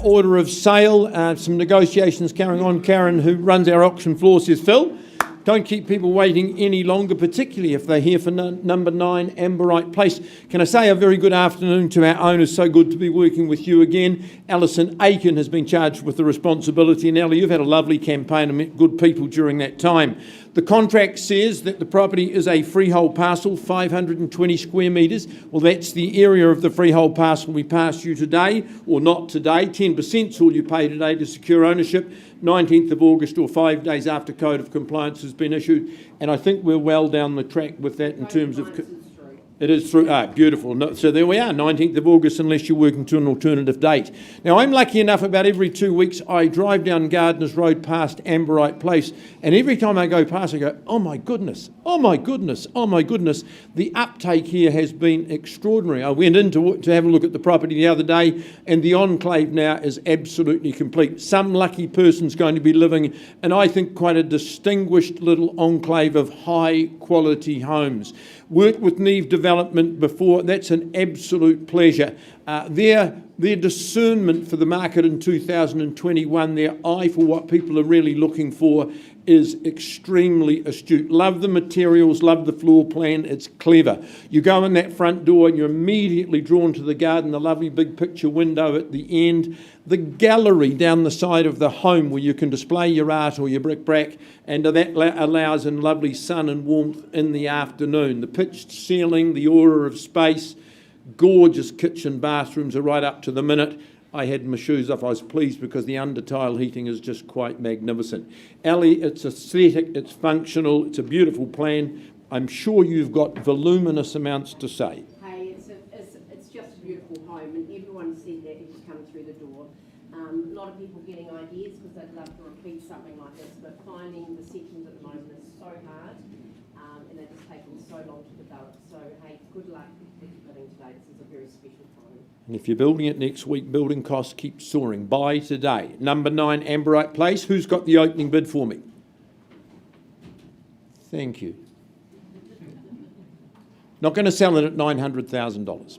order of sale. Some negotiations carrying on. Karen, who runs our auction floor, says, Phil, don't keep people waiting any longer, particularly if they're here for number 9 Amberite Place. Can I say a very good afternoon to our owners? So good to be working with you again. Alison Aiken has been charged with the responsibility. And Ellie, you've had a lovely campaign and met good people during that time. The contract says that the property is a freehold parcel, 520 square metres. Well, that's the area of the freehold parcel we pass you today, or not today. 10% is all you pay today to secure ownership. 19th of August, or 5 days after Code of Compliance has been issued. And I think we're well down the track with that in terms of... It is through, beautiful. No, so there we are, 19th of August, unless you're working to an alternative date. Now, I'm lucky enough, about every 2 weeks, I drive down Gardeners Road past Amberite Place, and every time I go past, I go, oh my goodness, oh my goodness, oh my goodness. The uptake here has been extraordinary. I went in to have a look at the property the other day, and the enclave now is absolutely complete. Some lucky person's going to be living in, I think, quite a distinguished little enclave of high-quality homes. Worked with Neve Development before. That's an absolute pleasure. Their discernment for the market in 2021, their eye for what people are really looking for, is extremely astute. Love the materials, love the floor plan, it's clever. You go in that front door and you're immediately drawn to the garden, the lovely big picture window at the end, the gallery down the side of the home where you can display your art or your bric-a-brac, and that allows in lovely sun and warmth in the afternoon. The pitched ceiling, the aura of space, gorgeous kitchen bathrooms are right up to the minute. I had my shoes off. I was pleased because the under tile heating is just quite magnificent. Ellie, it's aesthetic, it's functional, it's a beautiful plan. I'm sure you've got voluminous amounts to say. Hey, it's just a beautiful home, and everyone said that if you come through the door. A lot of people getting ideas because they'd love to repeat something like this, but finding the sections at the moment is so hard, and they're just taking so long to develop. So, hey, good luck with living today. This is a very special time. And if you're building it next week, building costs keep soaring. Buy today. Number 9 Amberite Place. Who's got the opening bid for me? Thank you. Not going to sell it at $900,000.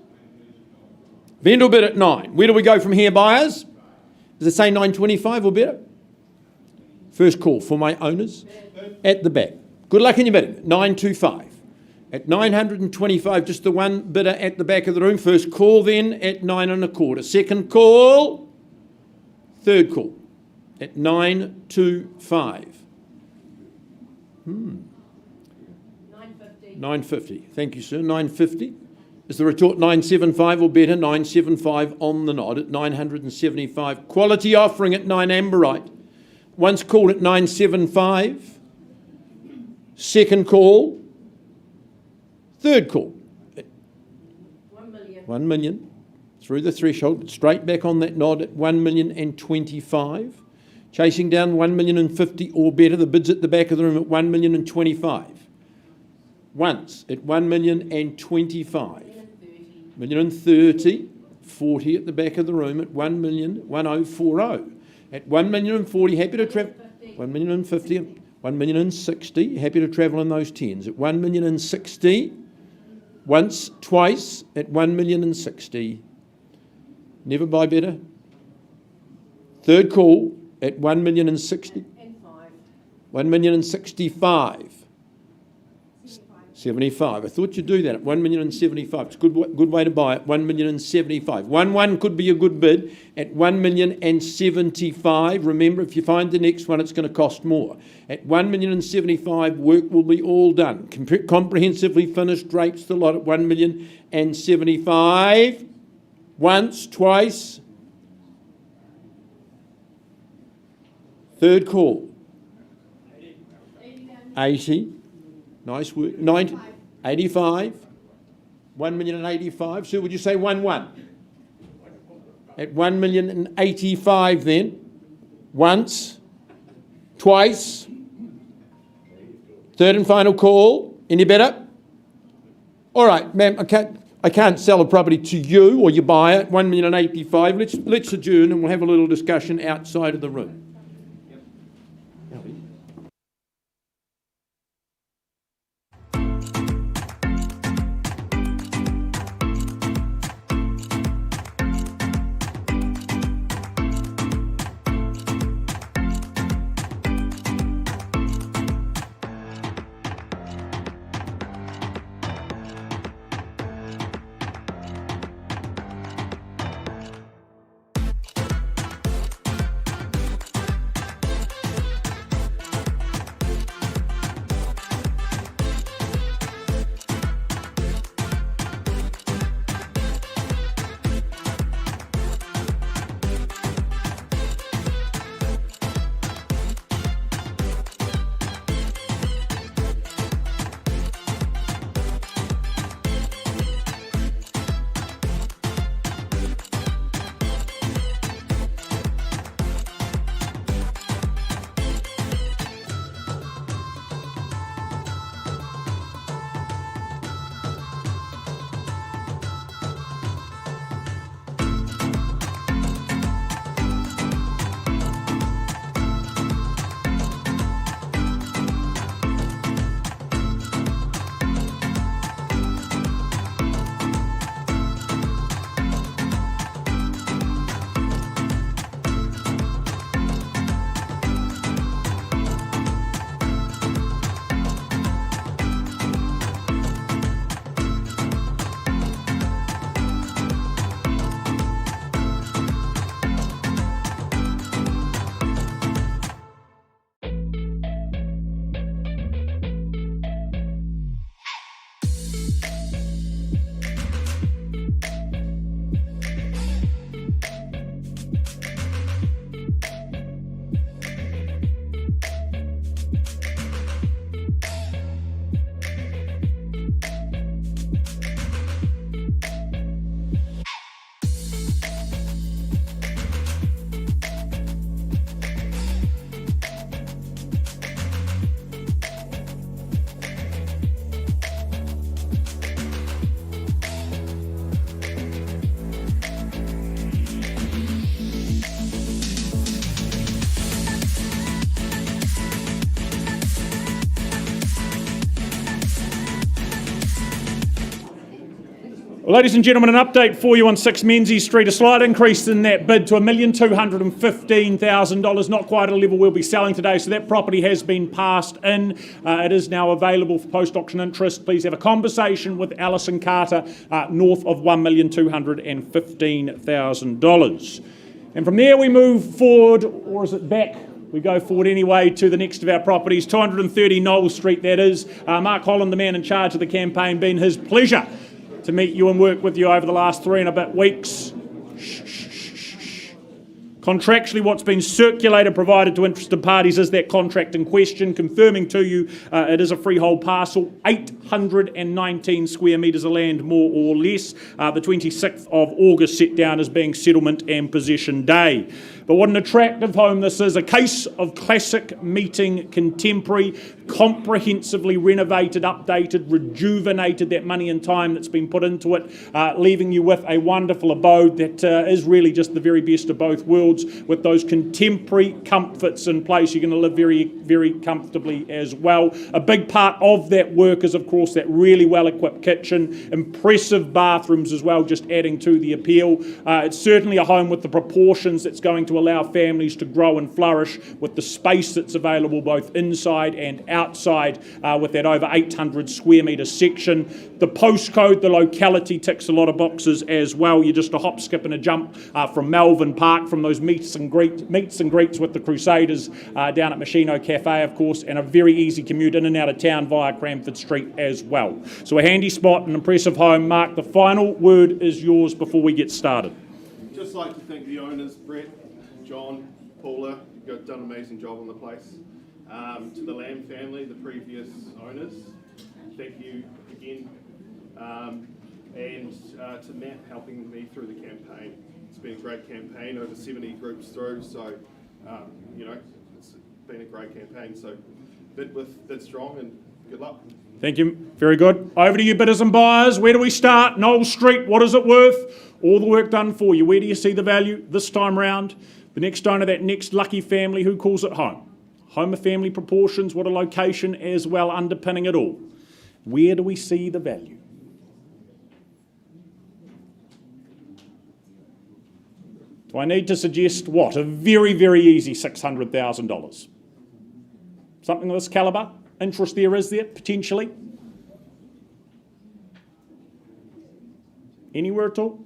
Vendor bid at 9. Where do we go from here, buyers? Does it say 925 or better? First call for my owners at the back. Good luck in your bidding. 925. At 925, just the one bidder at the back of the room. First call then at 9 1/4. Second call. Third call at 925. 950. 950. Thank you, sir. 950. Is the retort 975 or better? 975 on the nod at 975. Quality offering at 9 Amberite. Once called at 975. Second call. Third call. 1 million. 1 million. Through the threshold. Straight back on that nod at 1,025,000. Chasing down 1,050,000 or better. The bid's at the back of the room at 1,025,000. Once at 1,025,000. 1,030,000. 40 at the back of the room at 1,1040,000. At 1,040,000, happy to travel. 1,050,000. 1,060,000, happy to travel in those tens. At 1,060,000. Once, twice at 1,060,000. Never buy better. Third call at 1,060,000. And 5. 1,065,000. 75. I thought you'd do that at 1,075,000. It's a good way to buy it. 1,075,000. 1 could be a good bid at 1,075,000. Remember, if you find the next one, it's going to cost more. At 1,075,000, work will be all done. Comprehensively finished, drapes the lot at 1,075,000. Once, twice. Third call. 80. Nice work. 90, 85. 1,085,000. So would you say 1-1? At 1,085,000 then. Once. Twice. Third and final call. Any better? All right, ma'am, I can't sell a property to you or your buyer at 1,085,000. Let's adjourn and we'll have a little discussion outside of the room. Ladies and gentlemen, an update for you on 6 Menzies Street. A slight increase in that bid to $1,215,000. Not quite a level we'll be selling today, so that property has been passed in. It is now available for post-auction interest. Please have a conversation with Alison Carter, north of $1,215,000. And from there we move forward, or is it back? We go forward anyway to the next of our properties, 230 Knowles Street, that is. Mark Holland, the man in charge of the campaign, been his pleasure to meet you and work with you over the last 3 and a bit weeks. Contractually, what's been circulated, provided to interested parties, is that contract in question, confirming to you it is a freehold parcel, 819 square metres of land, more or less. The 26th of August set down as being settlement and possession day. But what an attractive home this is, a case of classic meeting contemporary, comprehensively renovated, updated, rejuvenated, that money and time that's been put into it, leaving you with a wonderful abode that is really just the very best of both worlds, with those contemporary comforts in place. You're going to live very, very comfortably as well. A big part of that work is, of course, that really well-equipped kitchen, impressive bathrooms as well, just adding to the appeal. It's certainly a home with the proportions that's going to allow families to grow and flourish, with the space that's available both inside and outside, with that over 800 square metre section. The postcode, the locality ticks a lot of boxes as well. You're just a hop, skip and a jump from Melbourne Park, from those meets and greets with the Crusaders down at Machino Cafe, of course, and a very easy commute in and out of town via Cranford Street as well. So a handy spot, an impressive home. Mark, the final word is yours before we get started. Just like to thank the owners, Brett, John, Paula. You've done an amazing job on the place. To the Lamb family, the previous owners, thank you again. And to Matt, helping me through the campaign. It's been a great campaign, over 70 groups through, so it's been a great campaign. So bid strong, and good luck. Thank you. Very good. Over to you, bidders and buyers. Where do we start? Knowles Street, what is it worth? All the work done for you. Where do you see the value this time round? The next owner, that next lucky family, who calls it home? Home of family proportions, what a location as well underpinning it all. Where do we see the value? Do I need to suggest what? A very, very easy $600,000. Something of this calibre? Interest there, is there, potentially? Anywhere at all?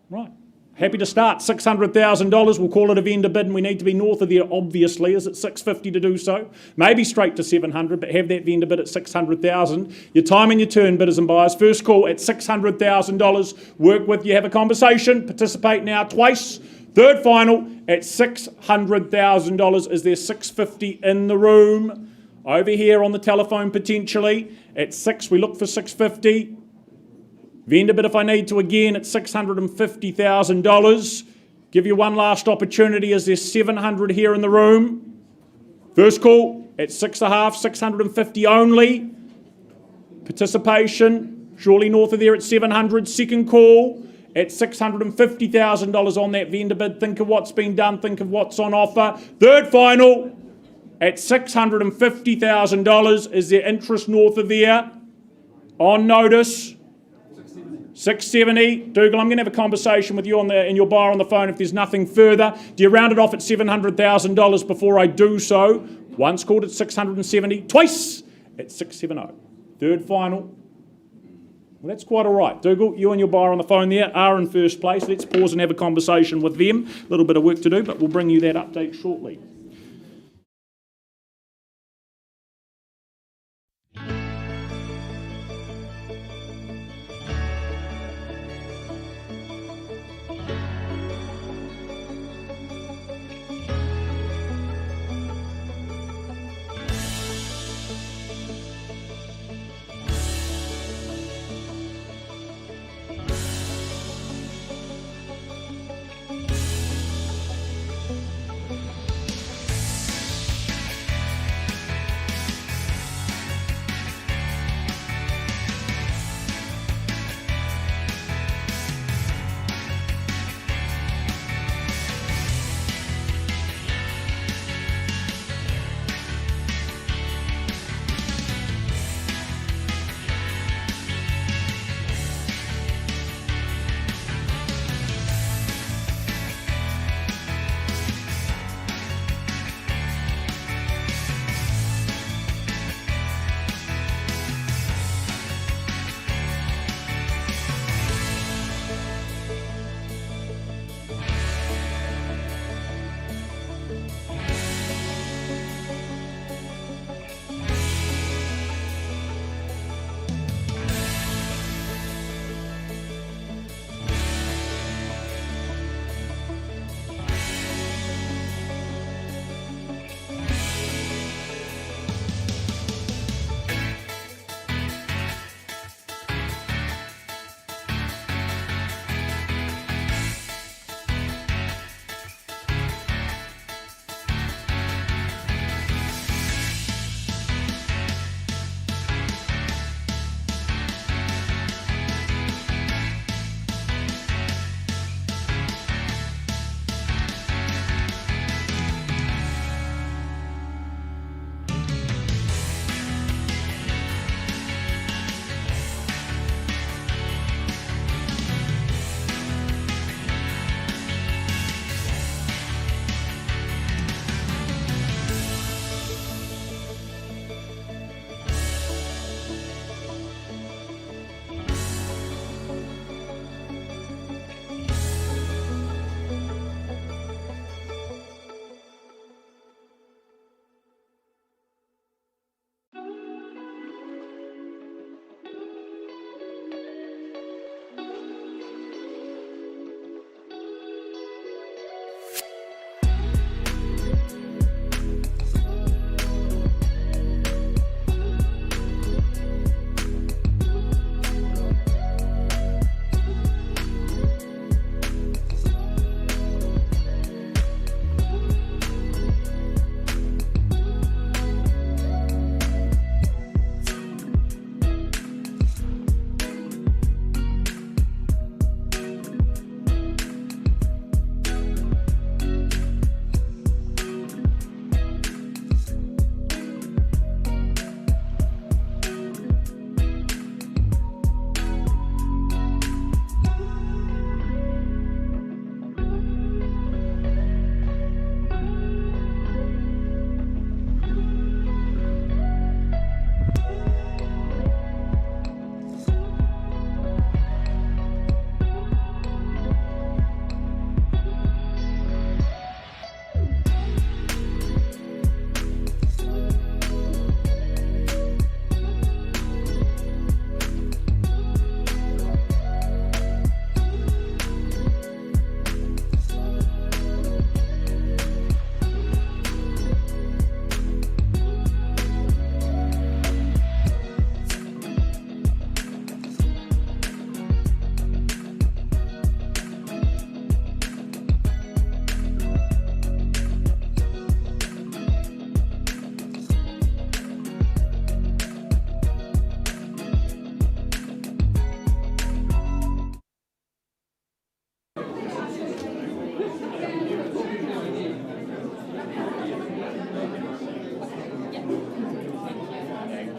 Right. Happy to start. $600,000. We'll call it a vendor bid, and we need to be north of there, obviously. Is it $650 to do so? Maybe straight to $700, but have that vendor bid at $600,000. Your time and your turn, bidders and buyers. First call at $600,000. Work with you, have a conversation. Participate now twice. Third final at $600,000. Is there $650 in the room? Over here on the telephone, potentially. At 6, we look for $650. Vendor bid if I need to again at $650,000. Give you one last opportunity. Is there $700 here in the room? First call at 6.5, $650 only. Participation, surely north of there at $700. Second call at $650,000 on that vendor bid. Think of what's been done, think of what's on offer. Third final at $650,000. Is there interest north of there? On notice. 670. Dougal, I'm going to have a conversation with you in your buyer on the phone if there's nothing further. Do you round it off at $700,000 before I do so? Once called at 670, twice at 670. Third final. Well, that's quite all right. Dougal, you and your buyer on the phone there are in first place. Let's pause and have a conversation with them. A little bit of work to do, but we'll bring you that update shortly.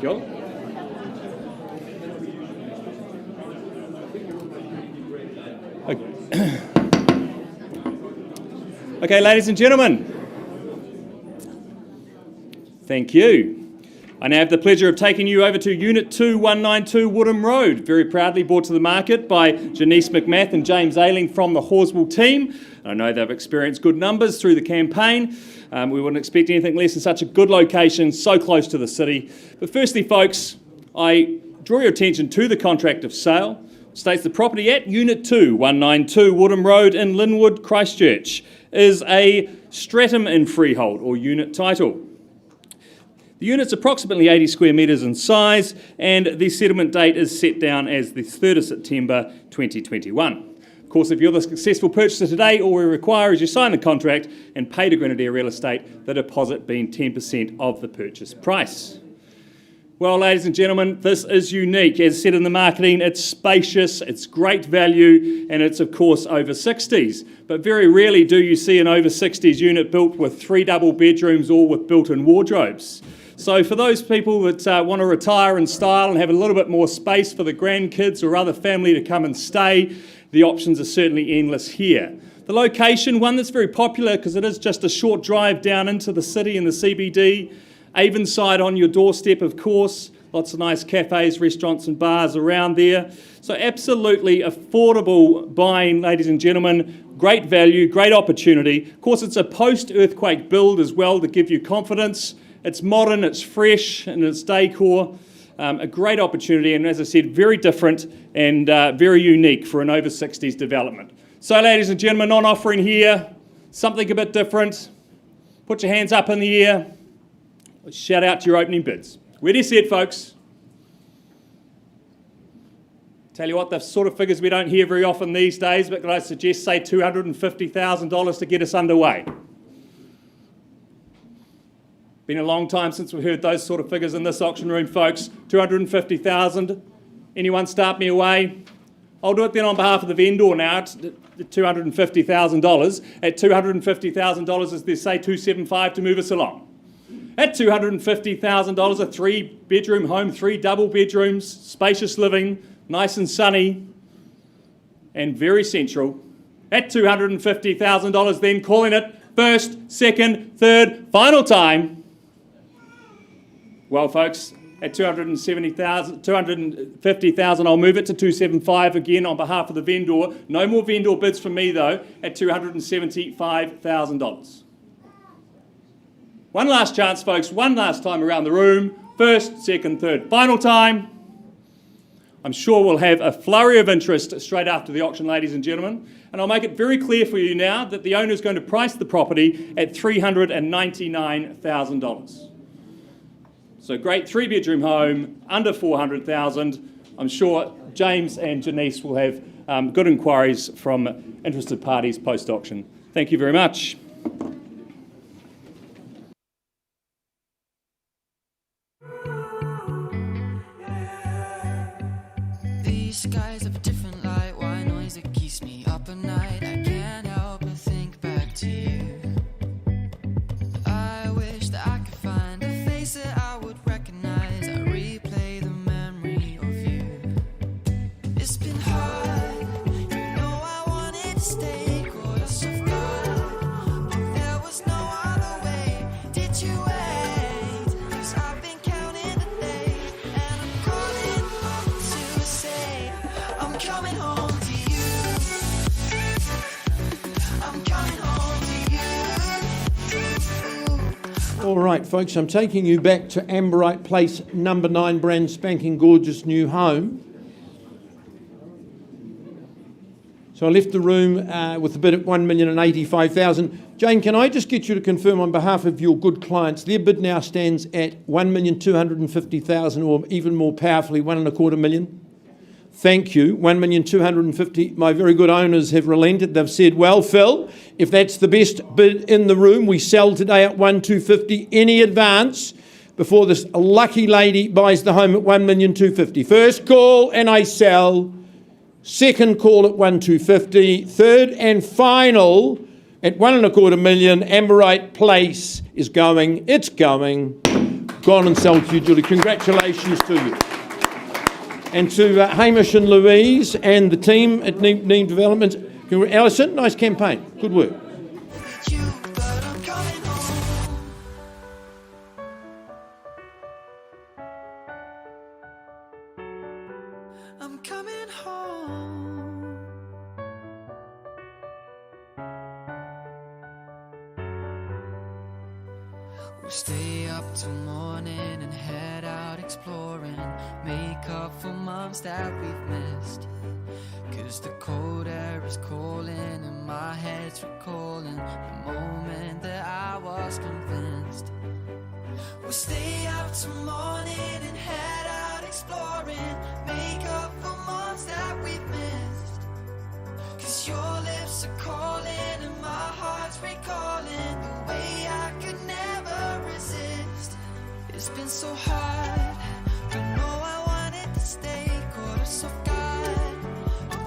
Joel. Okay, ladies and gentlemen, thank you. I now have the pleasure of taking you over to Unit 2, 192 Woodham Road, very proudly brought to the market by Janice McMath and James Ayling from the Horswell team. I know they've experienced good numbers through the campaign. We wouldn't expect anything less than such a good location, so close to the city. But firstly, folks, I draw your attention to the contract of sale. It states the property at Unit 2, 192 Woodham Road in Linwood, Christchurch, is a stratum in freehold or unit title. The unit's approximately 80 square metres in size, and the settlement date is set down as the 3rd of September 2021. Of course, if you're the successful purchaser today, all we require is you sign the contract and pay to Grenadier Real Estate, the deposit being 10% of the purchase price. Well, ladies and gentlemen, this is unique. As said in the marketing, it's spacious, it's great value, and it's, of course, over 60s. But very rarely do you see an over 60s unit built with 3 double bedrooms, all with built-in wardrobes. So for those people that want to retire in style and have a little bit more space for the grandkids or other family to come and stay, the options are certainly endless here. The location, one that's very popular because it is just a short drive down into the city in the CBD. Avonside on your doorstep, of course. Lots of nice cafes, restaurants and bars around there. So absolutely affordable buying, ladies and gentlemen. Great value, great opportunity. Of course, it's a post-earthquake build as well to give you confidence. It's modern, it's fresh in its decor. A great opportunity, and as I said, very different and very unique for an over 60s development. So ladies and gentlemen, on offering here, something a bit different. Put your hands up in the air. Shout out to your opening bids. Where do you see it, folks? Tell you what, the sort of figures we don't hear very often these days, but could I suggest, say, $250,000 to get us underway? Been a long time since we've heard those sort of figures in this auction room, folks. $250,000. Anyone start me away? I'll do it then on behalf of the vendor now. It's $250,000. At $250,000, as they say, $275 to move us along. At $250,000, a 3-bedroom home, 3 double bedrooms, spacious living, nice and sunny, and very central. At $250,000, then calling it first, second, third, final time. Well, folks, at $250,000, I'll move it to $275 again on behalf of the vendor. No more vendor bids from me, though, at $275,000. One last chance, folks, one last time around the room. First, second, third, final time. I'm sure we'll have a flurry of interest straight after the auction, ladies and gentlemen. And I'll make it very clear for you now that the owner is going to price the property at $399,000. So great 3-bedroom home, under $400,000. I'm sure James and Janice will have good inquiries from interested parties post-auction. Thank you very much. These skies have a different light, why noise that keeps me up at night. I can't help but think back to you. I wish that I could find a face that I would recognize. I replay the memory of you. It's been hard, you know I wanted to stay, caught us off guard. There was no other way, did you wait? 'Cause I've been counting the days, and I'm calling home to say I'm coming home to you. I'm coming home to you. All right, folks, I'm taking you back to Amberite Place, number 9, brand spanking gorgeous new home. So I left the room with a bid at $1,085,000. Jane, can I just get you to confirm on behalf of your good clients, their bid now stands at $1,250,000, or even more powerfully, $1.25 million? Thank you. $1,250,000. My very good owners have relented. They've said, well, Phil, if that's the best bid in the room, we sell today at $1,250,000. Any advance before this lucky lady buys the home at $1,250,000. First call and I sell. Second call at $1,250,000. Third and final at $1.25 million. Amberite Place is going. It's going. go on and sell to you, Julie. Congratulations to you. And to Hamish and Louise and the team at Neem Developments. Alison, nice campaign. Good work. you, but I'm coming home. I'm coming home. We'll stay up till morning and head out exploring, make up for months that we've missed. 'Cause the cold air is calling and my head's recalling the moment that I was convinced. We'll stay up till morning and head out exploring, make up for months that we've missed. 'Cause your lips are calling and my heart's recalling the way I could never resist. It's been so hard, but no, I wanted to stay caught us off guard.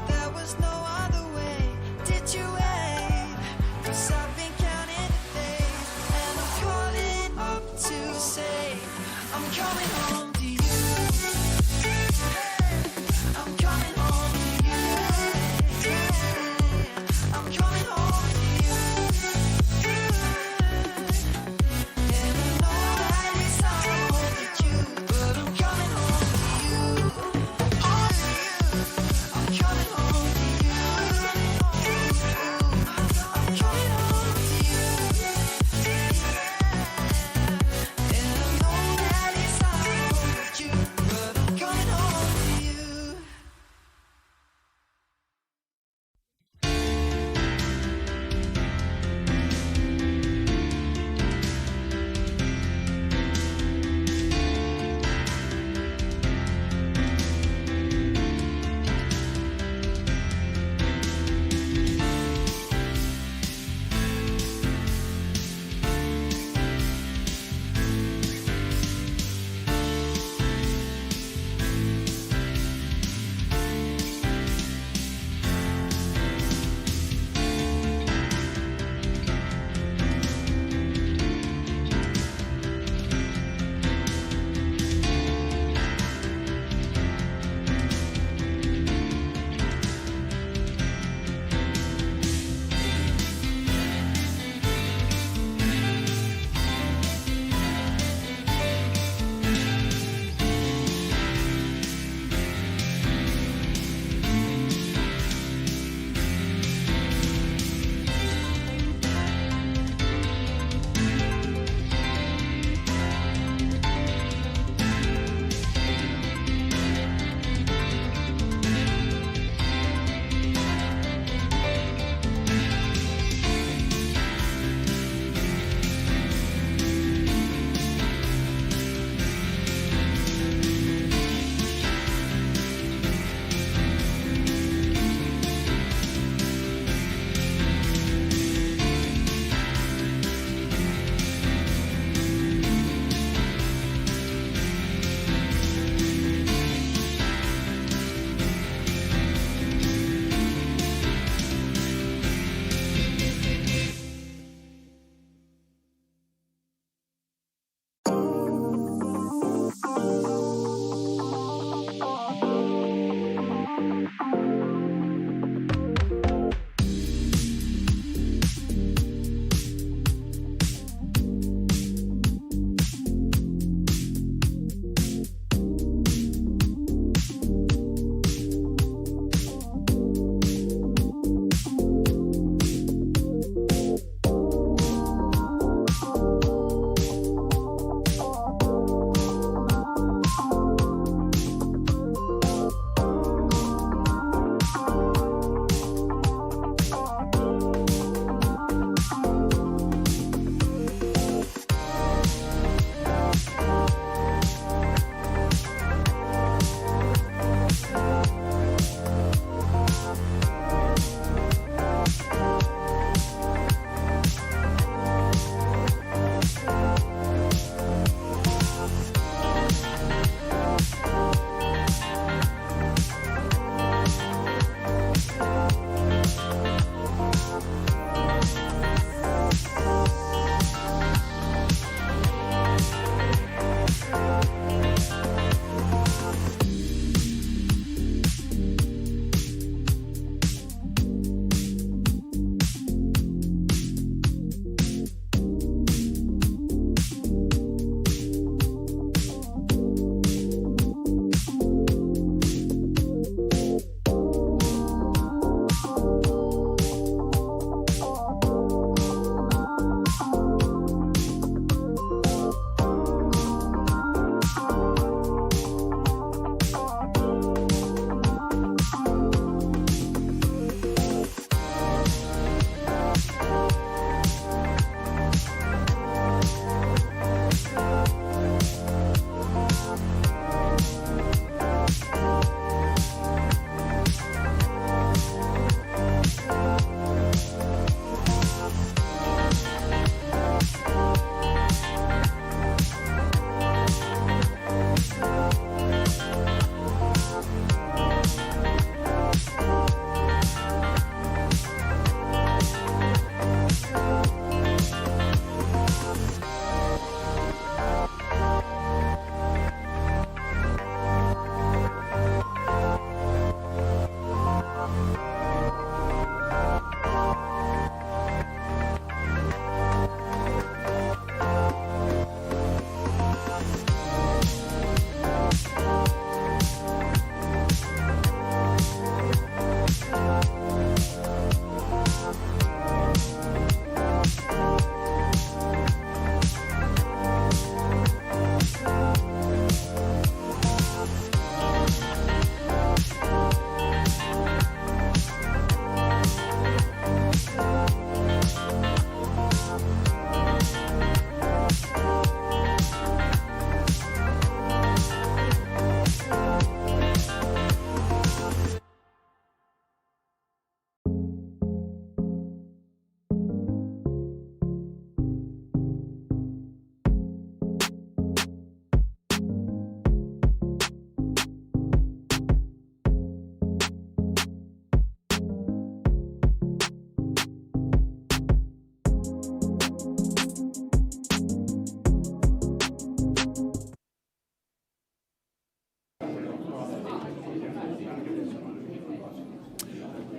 There was no other way. Did you wait? 'Cause I've been counting the days, and I'm calling up to say I'm coming home to you. I'm coming home to you. I'm coming home to you. And I know that it's hard, but you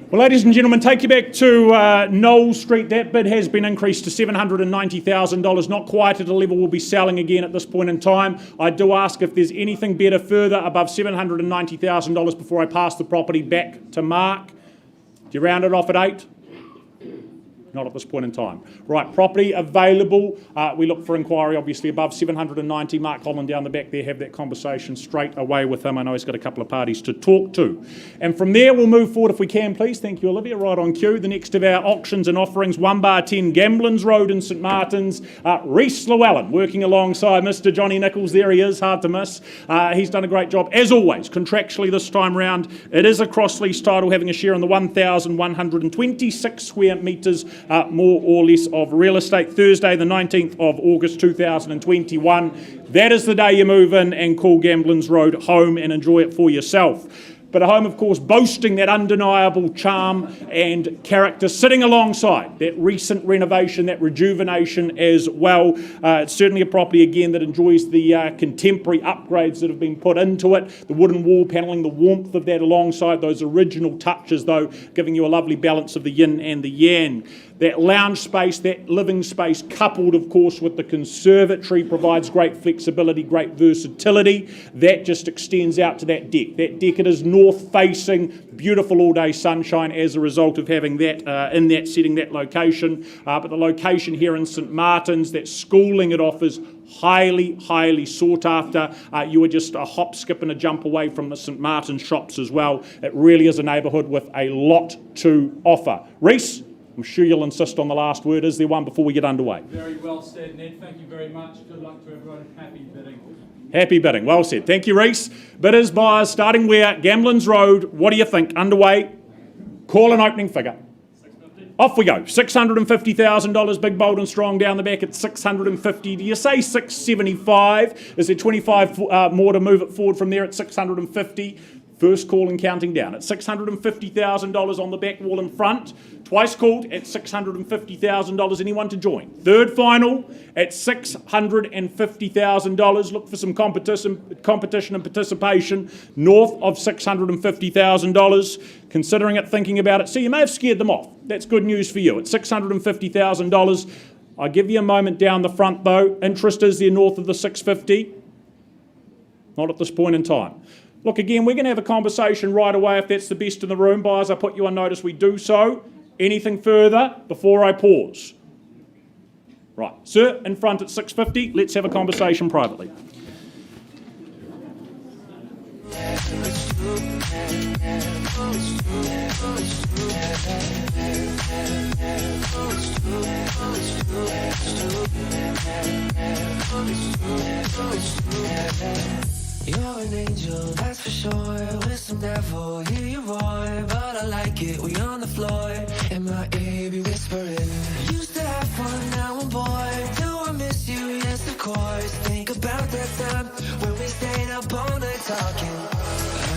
Well, ladies and gentlemen, take you back to Knowles Street. That bid has been increased to $790,000, not quite at a level we'll be selling again at this point in time. I do ask if there's anything better further above $790,000 before I pass the property back to Mark. Do you round it off at 8? Not at this point in time. Right, property available. We look for inquiry, obviously, above 790. Mark Holland down the back there, have that conversation straight away with him. I know he's got a couple of parties to talk to. And from there, we'll move forward if we can, please. Thank you, Olivia. Right on cue. The next of our auctions and offerings, 1-10 Gamblins Road in St Martin's. Rhys Llewellyn, working alongside Mr. Johnny Nichols. There he is, hard to miss. He's done a great job, as always, contractually this time round. It is a cross-lease title, having a share in the 1,126 square metres more or less of real estate. Thursday the 19th of August 2021. That is the day you move in and call Gamblins Road home and enjoy it for yourself. But a home, of course, boasting that undeniable charm and character, sitting alongside that recent renovation, that rejuvenation as well. It's certainly a property, again, that enjoys the contemporary upgrades that have been put into it. The wooden wall panelling, the warmth of that alongside those original touches, though, giving you a lovely balance of the yin and the yang. That lounge space, that living space, coupled, of course, with the conservatory, provides great flexibility, great versatility. That just extends out to that deck. That deck, it is north-facing, beautiful all-day sunshine as a result of having that in that setting, that location. But the location here in St Martin's, that schooling it offers, highly, highly sought after. You are just a hop, skip and a jump away from the St Martin's shops as well. It really is a neighbourhood with a lot to offer. Rhys, I'm sure you'll insist on the last word. Is there one before we get underway? Very well said, Ned. Thank you very much. Good luck to everyone. Happy bidding. Happy bidding. Well said. Thank you, Rhys. Bidders, buyers, starting where? Gamblins Road. What do you think? Underway. Call an opening figure. Off we go. $650,000, big, bold and strong down the back at $650. Do you say $675? Is there 25 more to move it forward from there at $650? First call and counting down at $650,000 on the back wall in front. Twice called at $650,000. Anyone to join? Third final at $650,000. Look for some competition and participation north of $650,000. Considering it, thinking about it. See, you may have scared them off. That's good news for you. At $650,000. I'll give you a moment down the front though. Interest is there north of the $650,000? Not at this point in time. Look, again, we're going to have a conversation right away if that's the best in the room. Buyers, I put you on notice we do so. Anything further before I pause? Right. Sir, in front at $650,000. Let's have a conversation privately. You're an angel, that's for sure. With some devil, hear you roar. But I like it, we on the floor. In my ear, be whispering. Used to have fun, now I'm bored. Do I miss you? Yes, of course. Think about that time when we stayed up all night talking.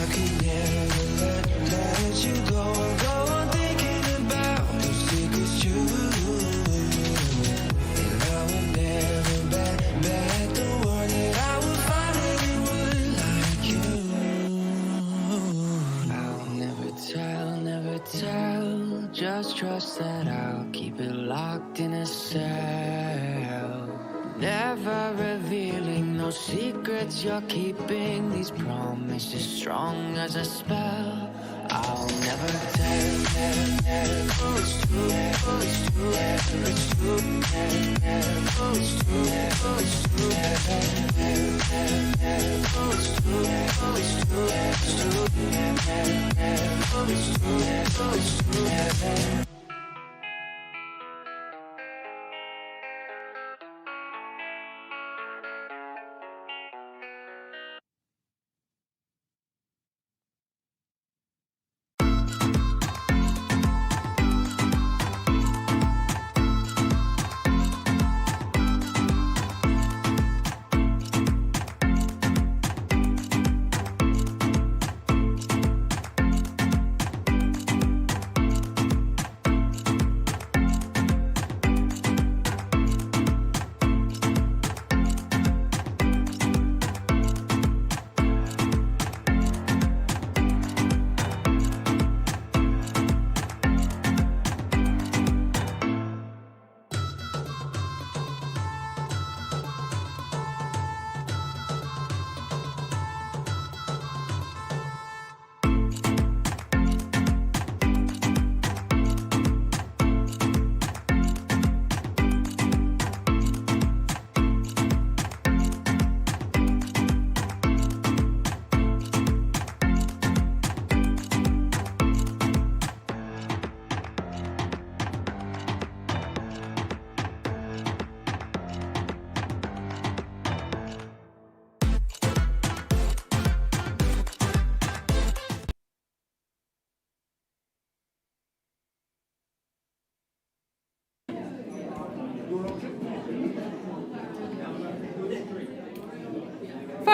I could never let you go. Go on thinking about those secrets you. And I will never bet the word that I would find anyone like you. I'll never tell. Just trust that I'll keep it locked in a cell. Never revealing those secrets you're keeping. These promises strong as a spell. I'll never tell.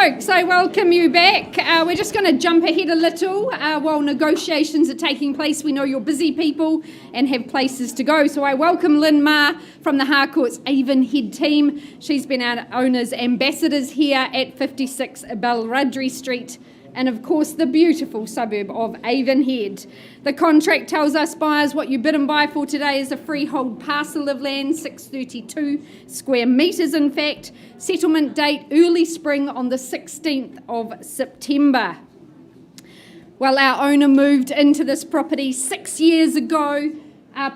Folks, I welcome you back. We're just going to jump ahead a little while negotiations are taking place. We know you're busy people and have places to go. So I welcome Lynn Ma from the Harcourt's Avonhead team. She's been our owner's ambassadors here at 56 Balradry Street, and of course the beautiful suburb of Avonhead. The contract tells us buyers what you bid and buy for today is a freehold parcel of land, 632 square metres in fact. Settlement date early spring on the 16th of September. Well, our owner moved into this property 6 years ago,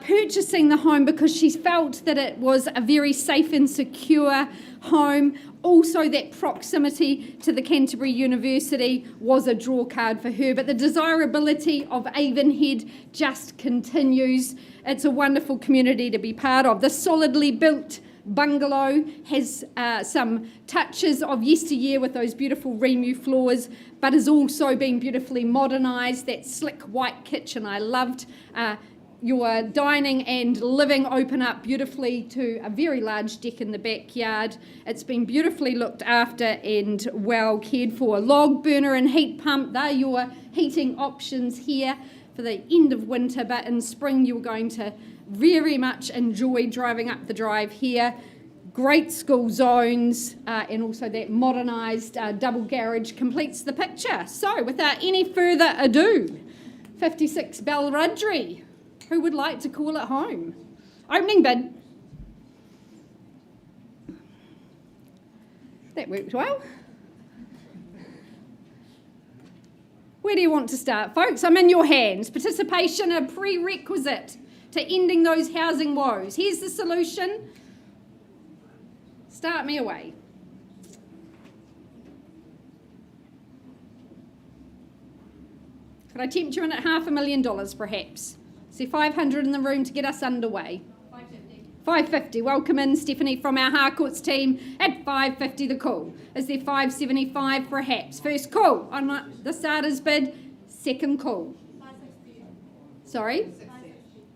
purchasing the home because she felt that it was a very safe and secure home. Also, that proximity to the Canterbury University was a draw card for her, but the desirability of Avonhead just continues. It's a wonderful community to be part of. The solidly built bungalow has some touches of yesteryear with those beautiful Remu floors, but has also been beautifully modernised. That slick white kitchen I loved. Your dining and living open up beautifully to a very large deck in the backyard. It's been beautifully looked after and well cared for. Log burner and heat pump, they're your heating options here for the end of winter, but in spring you're going to very much enjoy driving up the drive here. Great school zones and also that modernised double garage completes the picture. So without any further ado, 56 Balradry. Who would like to call it home? Opening bid. That worked well. Where do you want to start, folks? I'm in your hands. Participation, a prerequisite to ending those housing woes. Here's the solution. Start me away. Could I tempt you in at $500,000 perhaps? See 500 in the room to get us underway. 550. Welcome in Stephanie from our Harcourt's team at 550 the call. Is there 575 perhaps? First call on the starter's bid. Second call. 560. Sorry?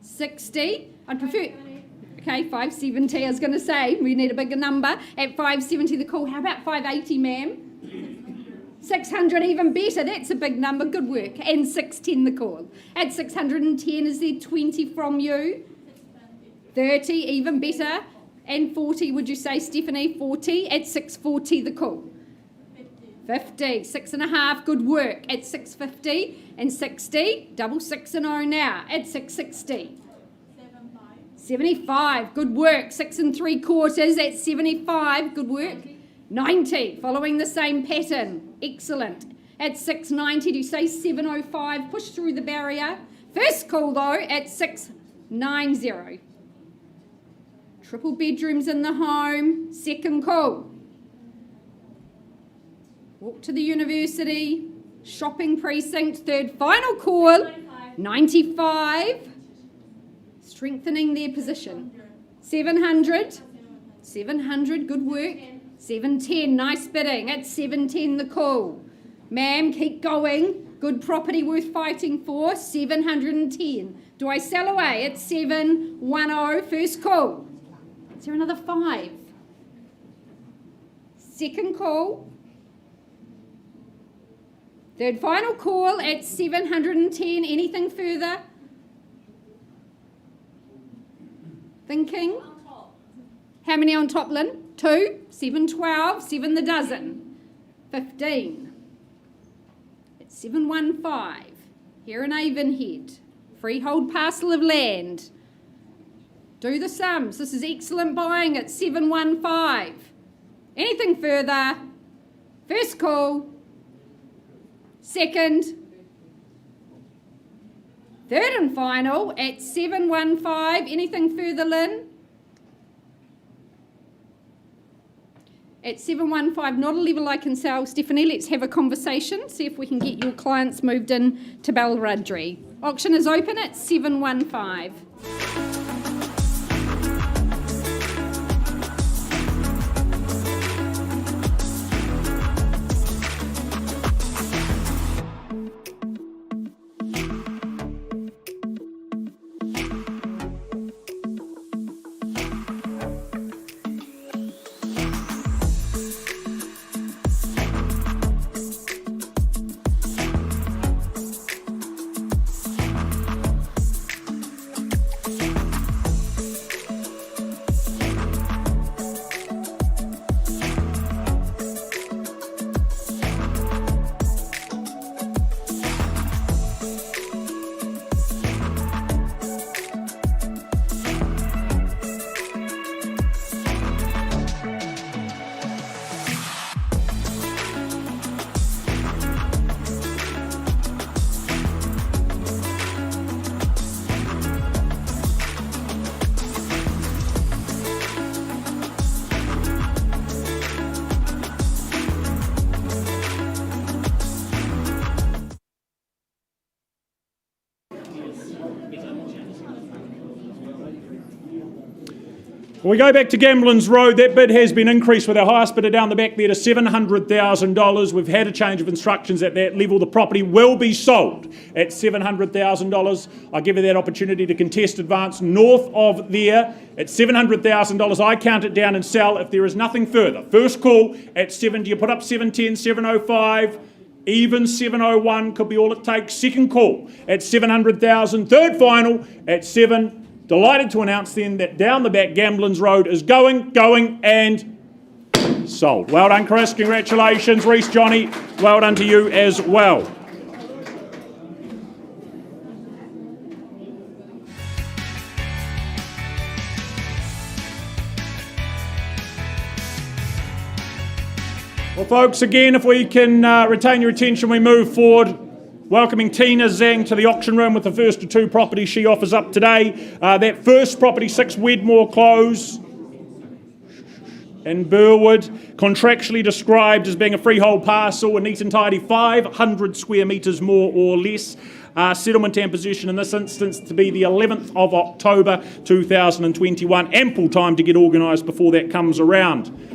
60. I'd prefer... Okay, 570. I was going to say we need a bigger number. At 570 the call. How about 580, ma'am? 600, even better. That's a big number. Good work. And 610 the call. At 610, is there 20 from you? 30, even better. And 40, would you say, Stephanie? 40. At 640 the call. 50. 6.5. Good work. At 650 and 60. Double 6 and 0 now. At 660. 75. Good work. 6 3/4 at 75. Good work. 90, following the same pattern. Excellent. At 690, do you say 705? Push through the barrier. First call, though, at 690. Triple bedrooms in the home. Second call. Walk to the university. Shopping precinct. Third final call. 95. Strengthening their position. 700. 700, good work. 710, nice bidding. At 710 the call. Ma'am, keep going. Good property worth fighting for. 710. Do I sell away? At 710, first call. Is there another 5? Second call. Third final call at 710. Anything further? Thinking? How many on top, Lynn? 2, 7, 12, 7 the dozen. 15. It's 715. Here in Avonhead. Freehold parcel of land. Do the sums. This is excellent buying at 715. Anything further? First call. Second. Third and final at 715. Anything further, Lynn? At 715, not a level I can sell. Stephanie, let's have a conversation, see if we can get your clients moved in to Balradry. Auction is open at 715. We go back to Gamblins Road. That bid has been increased with our highest bidder down the back there to $700,000. We've had a change of instructions at that level. The property will be sold at $700,000. I give you that opportunity to contest advance north of there at $700,000. I count it down and sell if there is nothing further. First call at 7. Do you put up 710, 705? Even 701 could be all it takes. Second call at 700,000. Third final at 7. Delighted to announce then that down the back Gamblins Road is going and sold. Well done, Chris. Congratulations. Reece, Johnny, well done to you as well. Well, folks, again, if we can retain your attention, we move forward. Welcoming Tina Zhang to the auction room with the first of two properties she offers up today. That first property, 6 Wedmore Close in Burwood, contractually described as being a freehold parcel, a neat and tidy 500 square metres more or less. Settlement and possession in this instance to be the 11th of October 2021. Ample time to get organised before that comes around.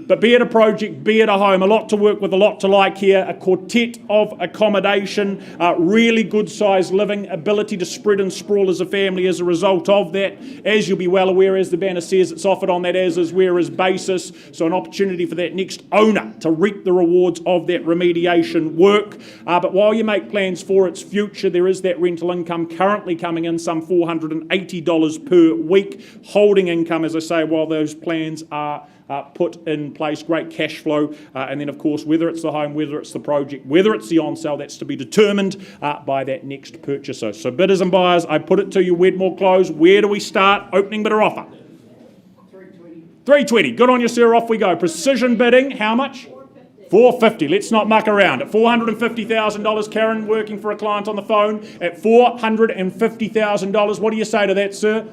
But be it a project, be it a home, a lot to work with, a lot to like here, a quartet of accommodation, really good sized living, ability to spread and sprawl as a family as a result of that. As you'll be well aware, as the banner says, it's offered on that as is, where is basis. So an opportunity for that next owner to reap the rewards of that remediation work. But while you make plans for its future, there is that rental income currently coming in, some $480 per week. Holding income, as I say, while those plans are put in place, great cash flow, and then of course whether it's the home, whether it's the project, whether it's the on sale, that's to be determined by that next purchaser. So bidders and buyers, I put it to you, Wedmore Close, where do we start? Opening bidder offer. 320. Good on you, sir. Off we go. Precision bidding, how much? 450. Let's not muck around. At $450,000, Karen working for a client on the phone at $450,000. What do you say to that, sir?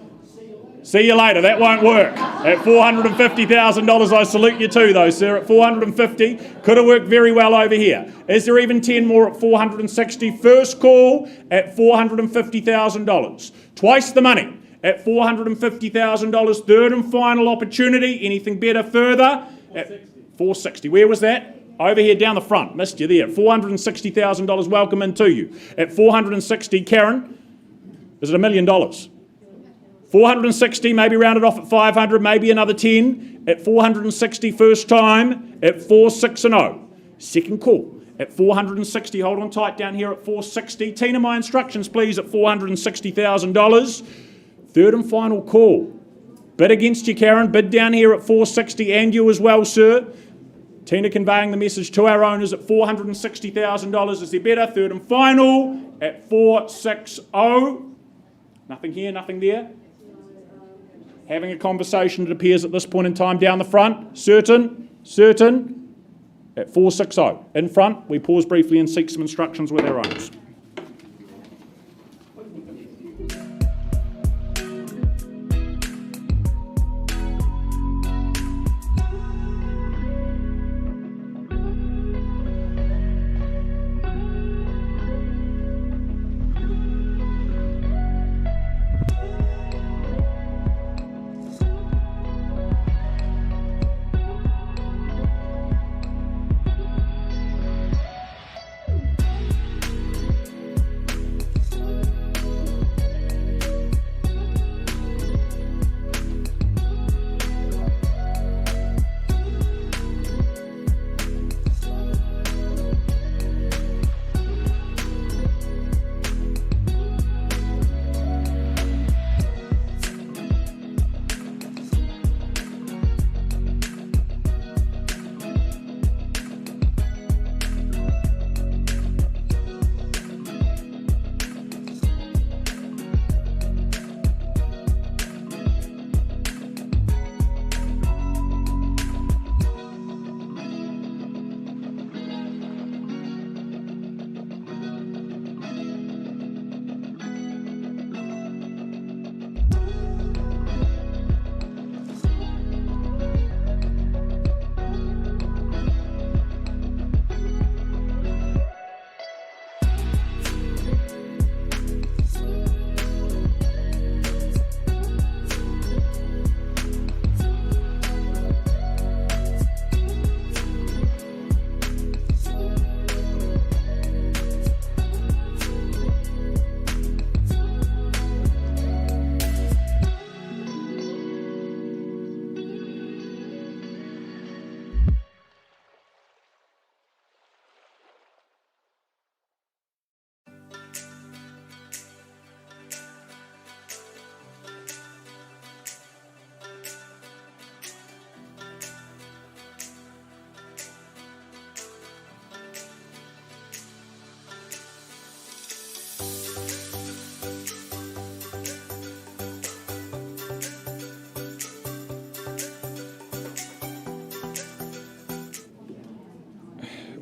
See you later. That won't work. At $450,000, I salute you too, though, sir. At $450,000, could have worked very well over here. Is there even 10 more at $460,000? First call at $450,000. Twice the money at $450,000. Third and final opportunity. Anything better further? At $460,000. Where was that? Over here down the front. Missed you there. $460,000. Welcome in to you. At $460,000, Karen, is it $1 million? 460, maybe rounded off at 500, maybe another 10. At 460 first time, at 460. Second call at 460. Hold on tight down here at 460. Tina, my instructions please at $460,000. Third and final call. Bid against you, Karen. Bid down here at 460 and you as well, sir. Tina conveying the message to our owners at $460,000. Is there better? Third and final at 460. Nothing here, nothing there. Having a conversation, it appears, at this point in time down the front. Certain, at 460. In front, we pause briefly and seek some instructions with our owners.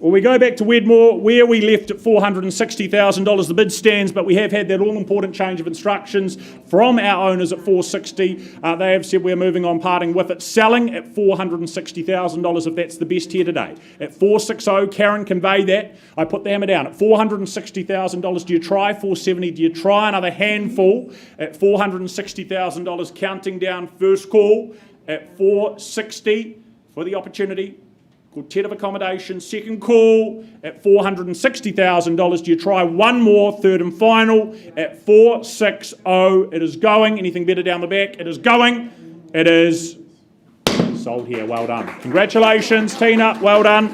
Well, we go back to Wedmore, where we left at $460,000. The bid stands, but we have had that all-important change of instructions from our owners at $460,000. They have said we're moving on, parting with it, selling at $460,000 if that's the best here today. At $460,000, Karen, convey that. I put the hammer down. At $460,000, do you try $470,000? Do you try another handful at $460,000? Counting down, first call at $460,000 for the opportunity. Quartet of accommodation, second call at $460,000. Do you try one more, third and final at $460,000? It is going. Anything better down the back? It is going. It is sold here. Well done. Congratulations, Tina. Well done.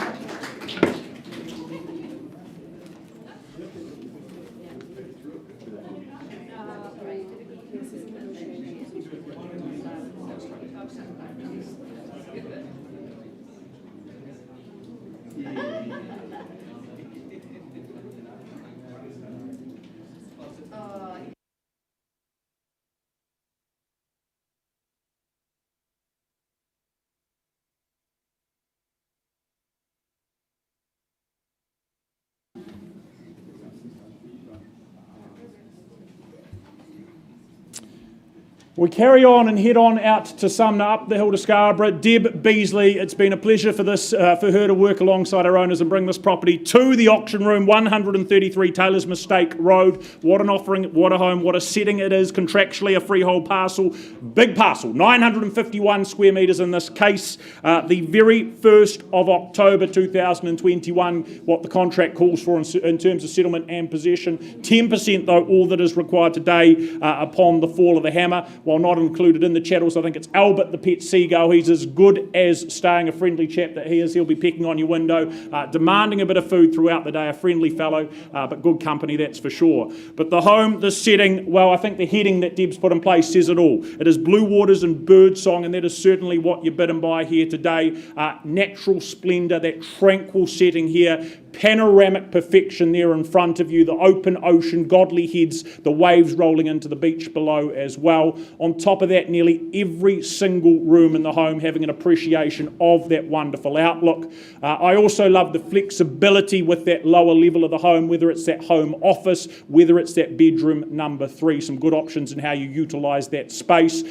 We carry on and head on out to Sumner, up the hill to Scarborough. Deb Beasley, it's been a pleasure for her to work alongside our owners and bring this property to the auction room, 133 Taylor's Mistake Road. What an offering, what a home, what a setting it is, contractually a freehold parcel, big parcel, 951 square metres in this case. The very 1st of October 2021, what the contract calls for in terms of settlement and possession. 10% though, all that is required today upon the fall of the hammer. While not included in the chattels, I think it's Albert the pet seagull. He's as good as staying, a friendly chap that he is. He'll be pecking on your window, demanding a bit of food throughout the day. A friendly fellow, but good company, that's for sure. But the home, the setting, well, I think the heading that Deb's put in place says it all. It is blue waters and bird song, and that is certainly what you're bidden by here today. Natural splendour, that tranquil setting here. Panoramic perfection there in front of you, the open ocean, godly heads, the waves rolling into the beach below as well. On top of that, nearly every single room in the home having an appreciation of that wonderful outlook. I also love the flexibility with that lower level of the home, whether it's that home office, whether it's that bedroom number 3. Some good options in how you utilise that space.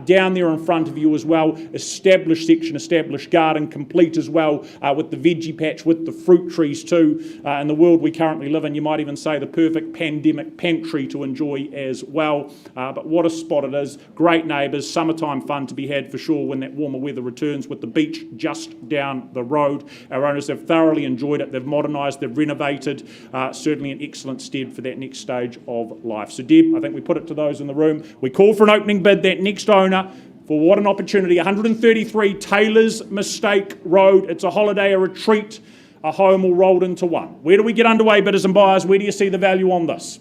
Down there in front of you as well, established section, established garden, complete as well with the veggie patch, with the fruit trees too. In the world we currently live in, you might even say the perfect pandemic pantry to enjoy as well. But what a spot it is. Great neighbours, summertime fun to be had for sure when that warmer weather returns, with the beach just down the road. Our owners have thoroughly enjoyed it. They've modernised, they've renovated. Certainly an excellent stead for that next stage of life. So Deb, I think we put it to those in the room. We call for an opening bid. That next owner, for what an opportunity, 133 Taylor's Mistake Road. It's a holiday, a retreat, a home all rolled into one. Where do we get underway, bidders and buyers? Where do you see the value on this?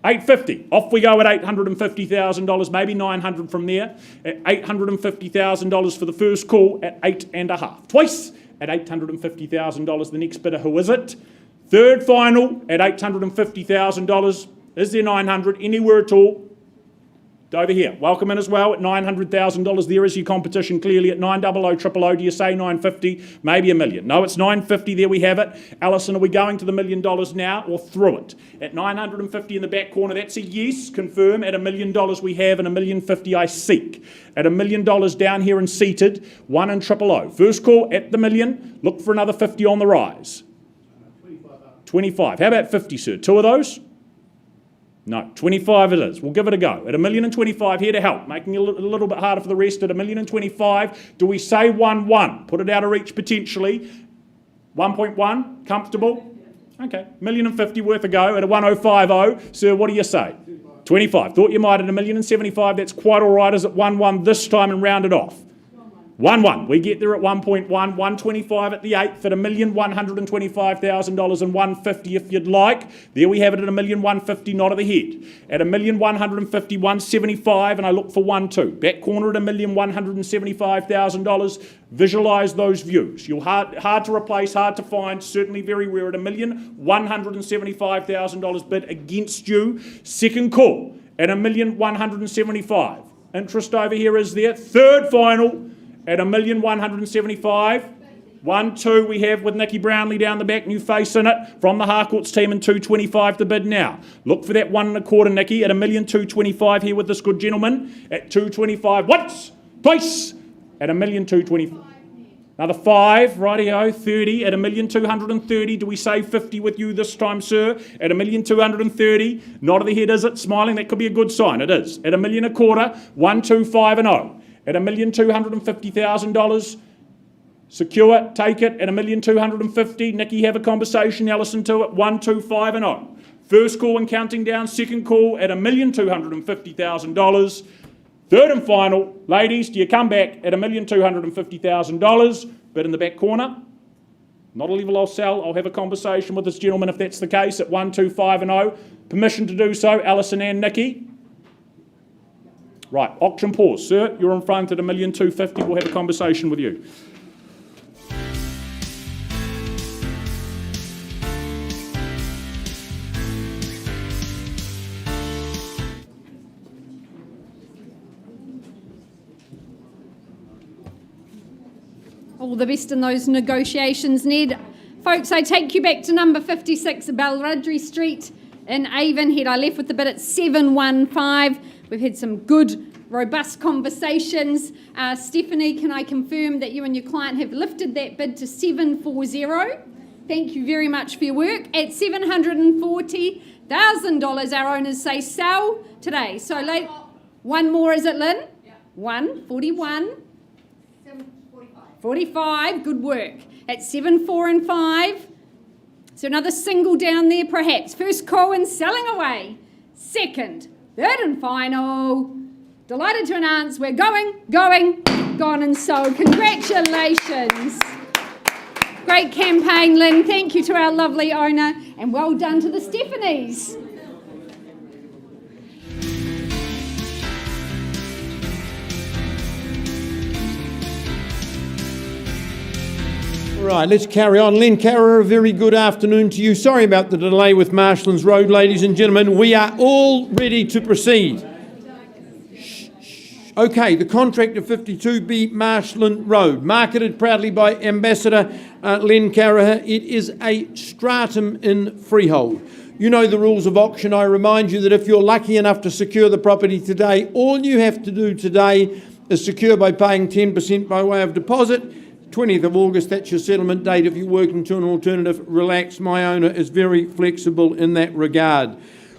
$850. Off we go at $850,000, maybe $900 from there. At $850,000 for the first call at $8.5. Twice at $850,000. The next bidder, who is it? Third final at $850,000. Is there $900? Anywhere at all? Over here, welcome in as well at $900,000. There is your competition clearly at 900 Do you say 950? Maybe $1 million. No, it's 950. There we have it. Alison, are we going to the $1 million now or through it? At 950 in the back corner, that's a yes. Confirm. At $1 million we have, and $1,050,000 I seek. At $1 million down here and seated, 1 and 000. First call at the million. Look for another 50 on the rise. 25. How about 50, sir? 2 of those? No, 25 it is. We'll give it a go. At $1,025,000 here to help, making it a little bit harder for the rest. At $1,025,000, do we say 1-1? Put it out of reach potentially. 1.1, comfortable? Okay, $1,050,000 worth a go at a 1,050. Sir, what do you say? 25. Thought you might at $1,075,000. That's quite all right. Is it 1-1 this time and round it off? 1-1. We get there at 1.1, 125 at the 8th at $1,125,000 and 150 if you'd like. There we have it at $1,150,000, not of the head. At $1,150,000, 175, and I look for 1-2. Back corner at $1,175,000. Visualise those views. You're hard to replace, hard to find, certainly very rare at $1,175,000 bid against you. Second call at $1,175,000. Interest over here is there. Third final at $1,175,000. 1-2 we have with Nikki Brownlee down the back, new face in it from the Harcourts team, and 225 to bid now. Look for that 1 1/4, Nikki, at 1,225,000 here with this good gentleman at 225 once, twice at 1,225,000. Another 5, rightio, 30 at 1,230,000. Do we say 50 with you this time, sir? At 1,230,000. Nod of the head, is it? Smiling, that could be a good sign. It is. At 1,250,000, 125 at $1,250,000. Secure, take it at 1,250,000. Nikki, have a conversation. Now listen to it. 125 First call and counting down. Second call at $1,250,000. Third and final, ladies, do you come back at $1,250,000? Bid in the back corner. Not a level I'll sell. I'll have a conversation with this gentleman if that's the case at 125 Permission to do so, Alison and Nikki. Right, auction pause. Sir, you're in front at 1,250,000. We'll have a conversation with you. All the best in those negotiations, Ned. Folks, I take you back to number 56 Balrudry Street in Avonhead. I left with the bid at 715. We've had some good, robust conversations. Stephanie, can I confirm that you and your client have lifted that bid to 740? Thank you very much for your work. At $740,000, our owners say sell today. So, one more, is it, Lynn? Yeah. 141. 45, good work. At 7, 4 and 5. So another single down there perhaps. First call and selling away. Second, third and final. Delighted to announce we're going, gone and sold. Congratulations. Great campaign, Lynn. Thank you to our lovely owner and well done to the Stephanies. Right, let's carry on. Len Carrer, a very good afternoon to you. Sorry about the delay with Marshlands Road, ladies and gentlemen. We are all ready to proceed. Okay, the contract of 52B Marshland Road, marketed proudly by Ambassador Len Carrer. It is a stratum in freehold. You know the rules of auction. I remind you that if you're lucky enough to secure the property today, all you have to do today is secure by paying 10% by way of deposit. 20th of August, that's your settlement date. If you're working to an alternative, relax. My owner is very flexible in that regard.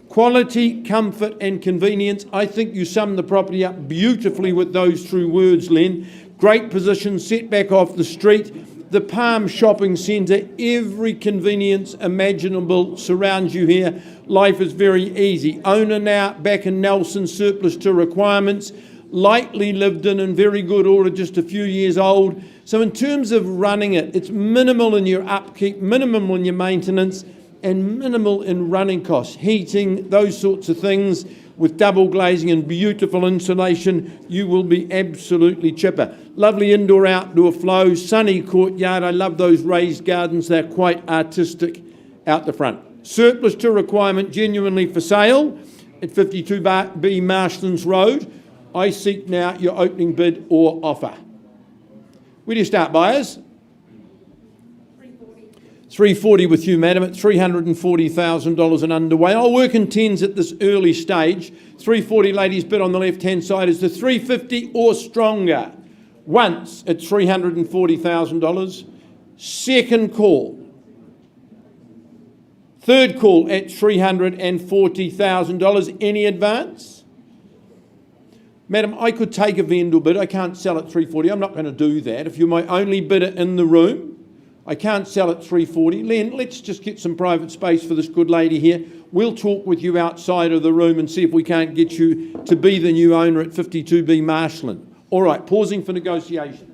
Quality, comfort and convenience. I think you summed the property up beautifully with those true words, Len. Great position, set back off the street. The Palm Shopping Centre, every convenience imaginable surrounds you here. Life is very easy. Owner now back in Nelson, surplus to requirements. Lightly lived in very good order, just a few years old. So in terms of running it, it's minimal in your upkeep, minimal in your maintenance, and minimal in running costs. Heating, those sorts of things, with double glazing and beautiful insulation, you will be absolutely chipper. Lovely indoor-outdoor flow, sunny courtyard. I love those raised gardens. They're quite artistic out the front. Surplus to requirement, genuinely for sale at 52B Marshlands Road. I seek now your opening bid or offer. Where do you start, buyers? 340 with you, madam, at $340,000 and underway. I'll work in tens at this early stage. 340, ladies, bid on the left-hand side is the 350 or stronger. Once at $340,000. Second call. Third call at $340,000. Any advance? Madam, I could take a vendor bid. I can't sell at 340. I'm not going to do that. If you're my only bidder in the room, I can't sell at 340. Len, let's just get some private space for this good lady here. We'll talk with you outside of the room and see if we can't get you to be the new owner at 52B Marshland. All right, pausing for negotiations.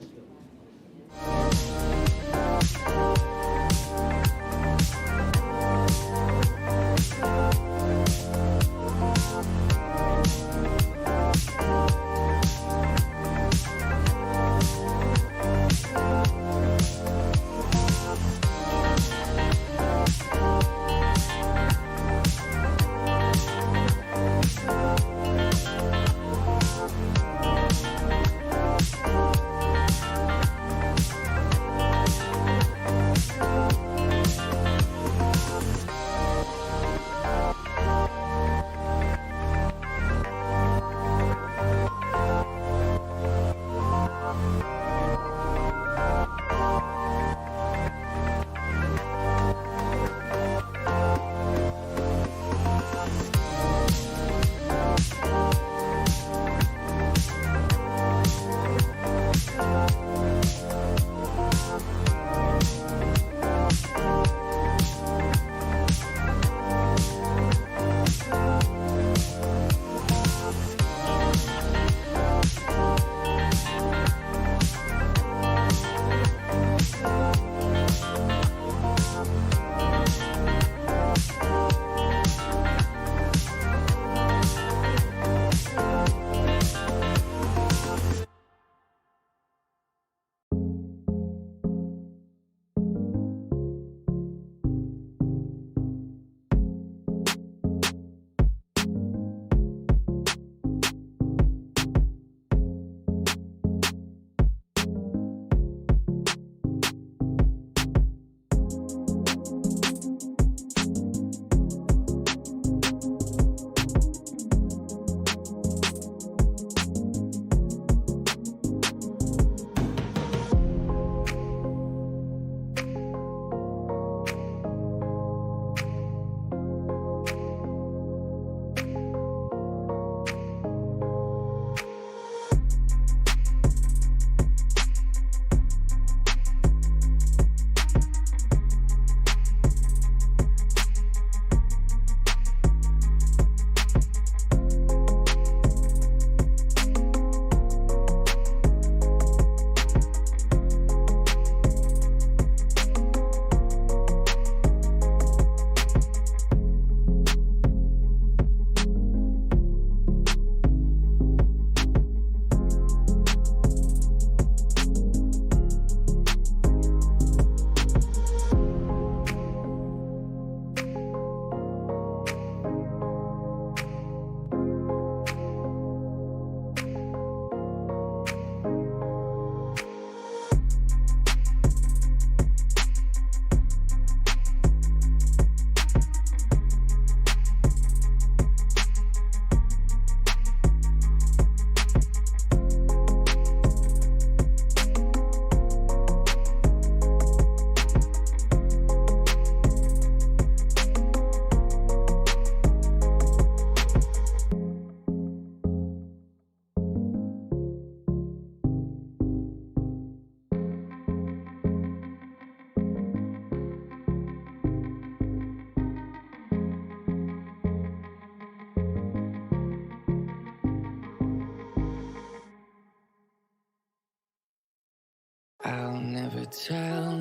I'll never tell,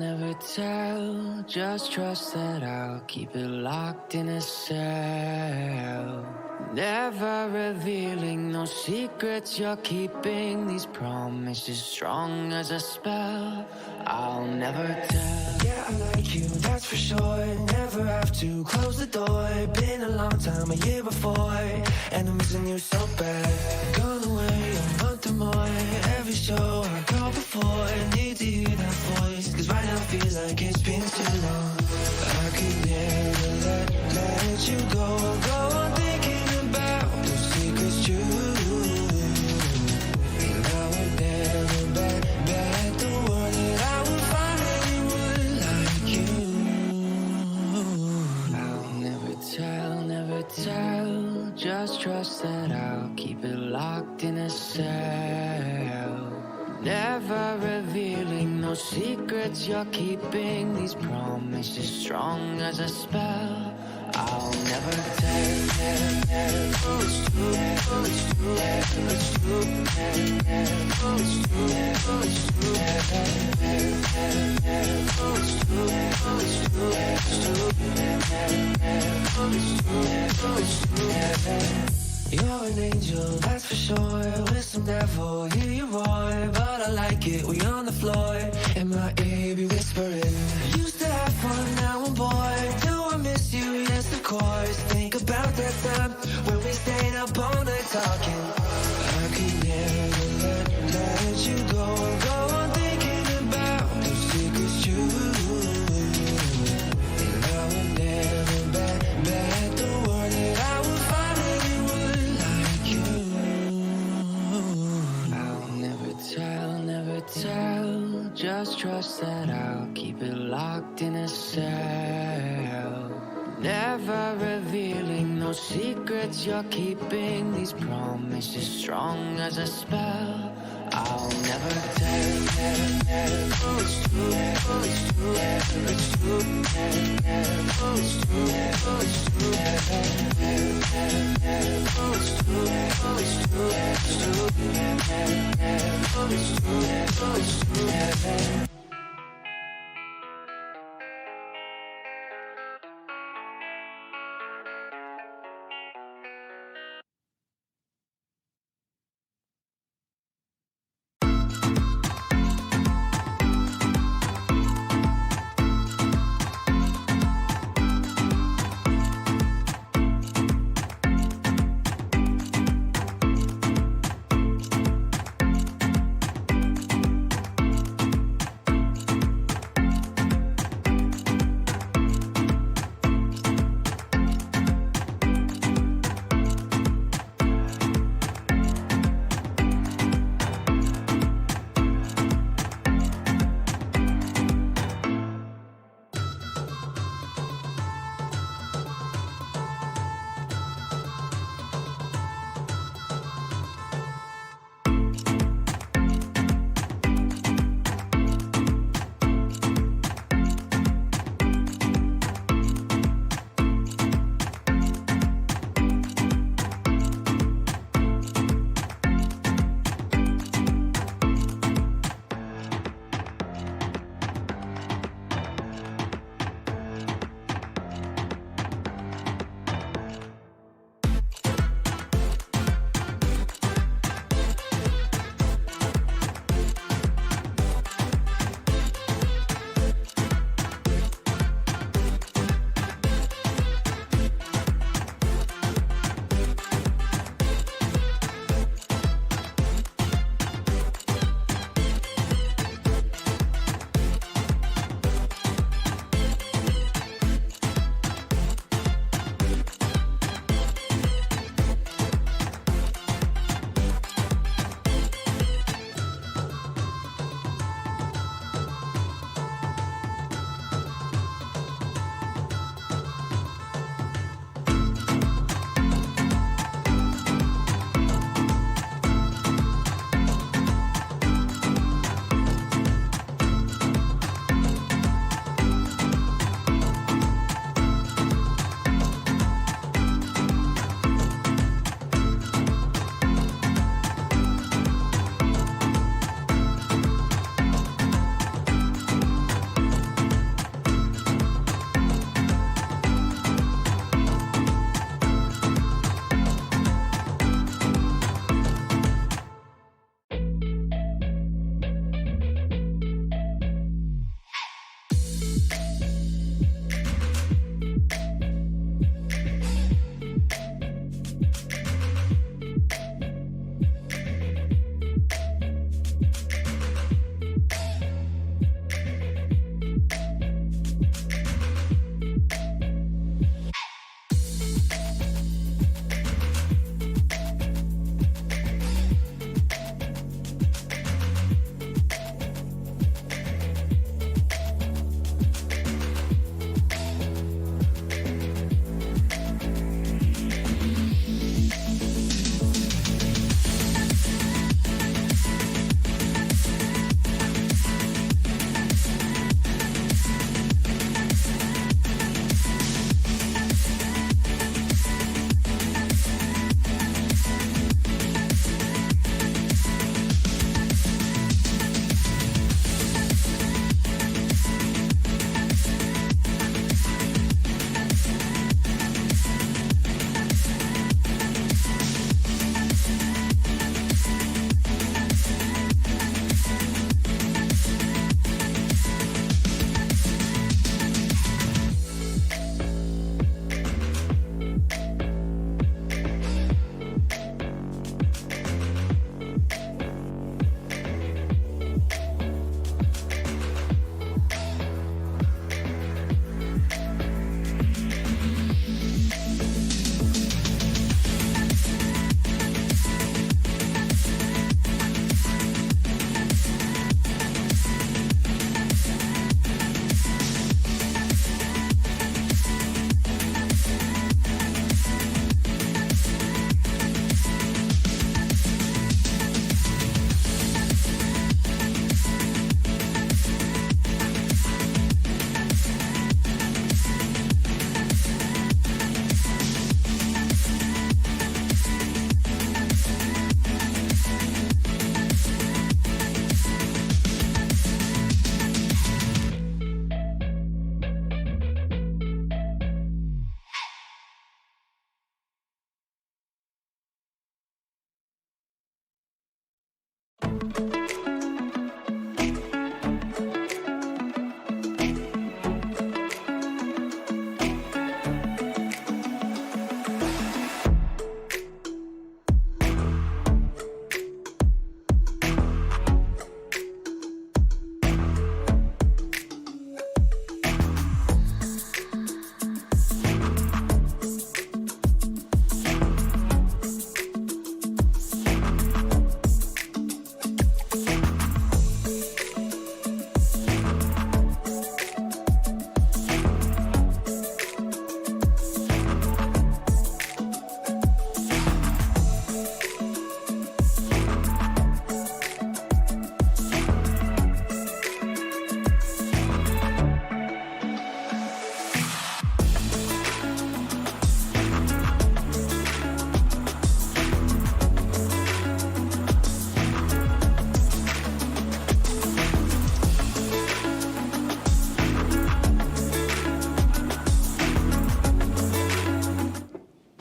just trust that I'll keep it locked in a cell. Never revealing no secrets you're keeping, these promises strong as a spell. I'll never tell. Yeah, I like you, that's for sure. Never have to close the door. Been a long time, a year before, and I'm missing you so bad. Gone away a month or more. Every show I go before, I need to hear that voice, cause right now feels like it's been too long. I could never let you go on thinking about those secrets true. And I would never bet the world that I would find anyone like you. I'll never tell, just trust that I'll keep it locked in a cell. Never revealing no secrets you're keeping, these promises strong as a spell. I'll never tell. Oh, it's true. Oh, it's true. It's true. Oh, it's true. Oh, it's true. Oh, it's true. Oh, it's true. It's true. Oh, it's true. Oh, it's true. You're an angel, that's for sure. With some devil, hear you roar. But I like it, we on the floor. In my ear, be whispering. Used to have fun, now I'm bored. Do I miss you? Yes, of course. Think about that time when we stayed up all night talking. I could never let you go on thinking about those secrets true. And I would never bet the world that I would find anyone like you. I'll never tell, just trust that I'll keep it locked in a cell. Never revealing no secrets you're keeping, these promises strong as a spell. I'll never tell. Oh, it's true. Oh, it's true. It's true. Oh, it's true. Oh, it's true. Oh, it's true. Oh, it's true. It's true. Oh, it's true. Oh, it's true.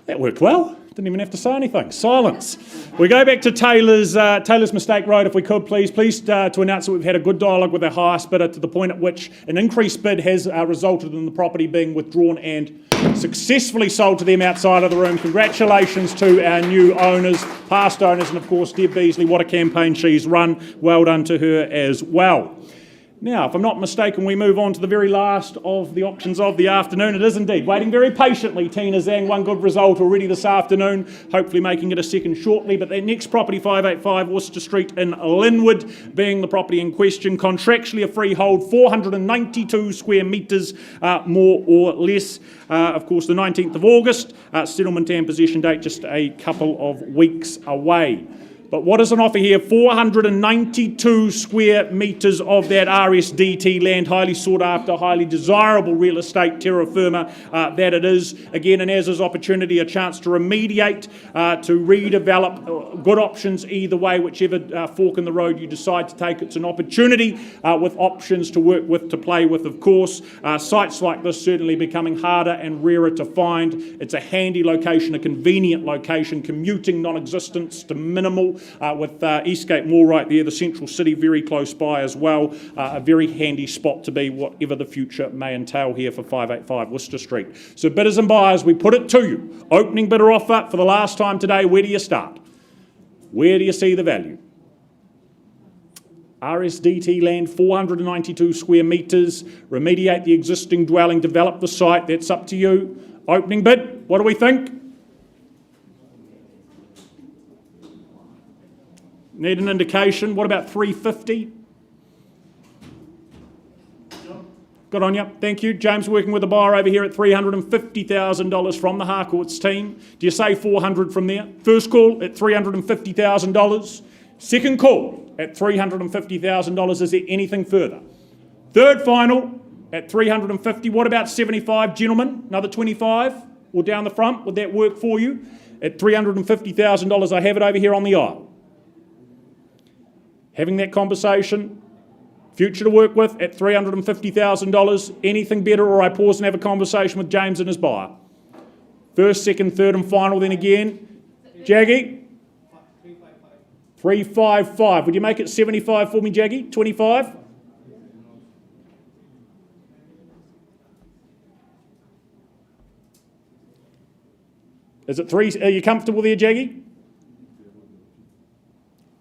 That worked well. Didn't even have to say anything. Silence. We go back to Taylor's Mistake Road, if we could, please. Pleased to announce that we've had a good dialogue with our highest bidder to the point at which an increased bid has resulted in the property being withdrawn and successfully sold to them outside of the room. Congratulations to our new owners, past owners, and of course Deb Beasley. What a campaign she's run. Well done to her as well. Now, if I'm not mistaken, we move on to the very last of the auctions of the afternoon. It is indeed. Waiting very patiently, Tina Zhang. One good result already this afternoon, hopefully making it a second shortly. But that next property, 585 Worcester Street in Linwood, being the property in question, contractually a freehold, 492 square metres, more or less. Of course, the 19th of August, settlement and possession date just a couple of weeks away. But what is an offer here? 492 square metres of that RSDT land, highly sought after, highly desirable real estate, terra firma that it is. Again, and as is opportunity, a chance to remediate, to redevelop, good options either way, whichever fork in the road you decide to take. It's an opportunity with options to work with, to play with, of course. Sites like this certainly becoming harder and rarer to find. It's a handy location, a convenient location, commuting non-existence to minimal. With Eastgate Mall right there, the central city very close by as well. A very handy spot to be, whatever the future may entail here for 585 Worcester Street. So bidders and buyers, we put it to you. Opening bidder offer for the last time today. Where do you start? Where do you see the value? RSDT land, 492 square metres. Remediate the existing dwelling, develop the site. That's up to you. Opening bid, what do we think? Need an indication. What about 350? Good on you. Thank you. James working with a buyer over here at $350,000 from the Harcourts team. Do you say 400 from there? First call at $350,000. Second call at $350,000. Is there anything further? Third final at $350,000. What about 75, gentlemen? Another 25 or down the front? Would that work for you? At $350,000, I have it over here on the aisle. Having that conversation, future to work with at $350,000. Anything better, or I pause and have a conversation with James and his buyer. First, second, third and final then again. Jaggy? 355. Would you make it 75 for me, Jaggy? 25? Is it 3? Are you comfortable there, Jaggy?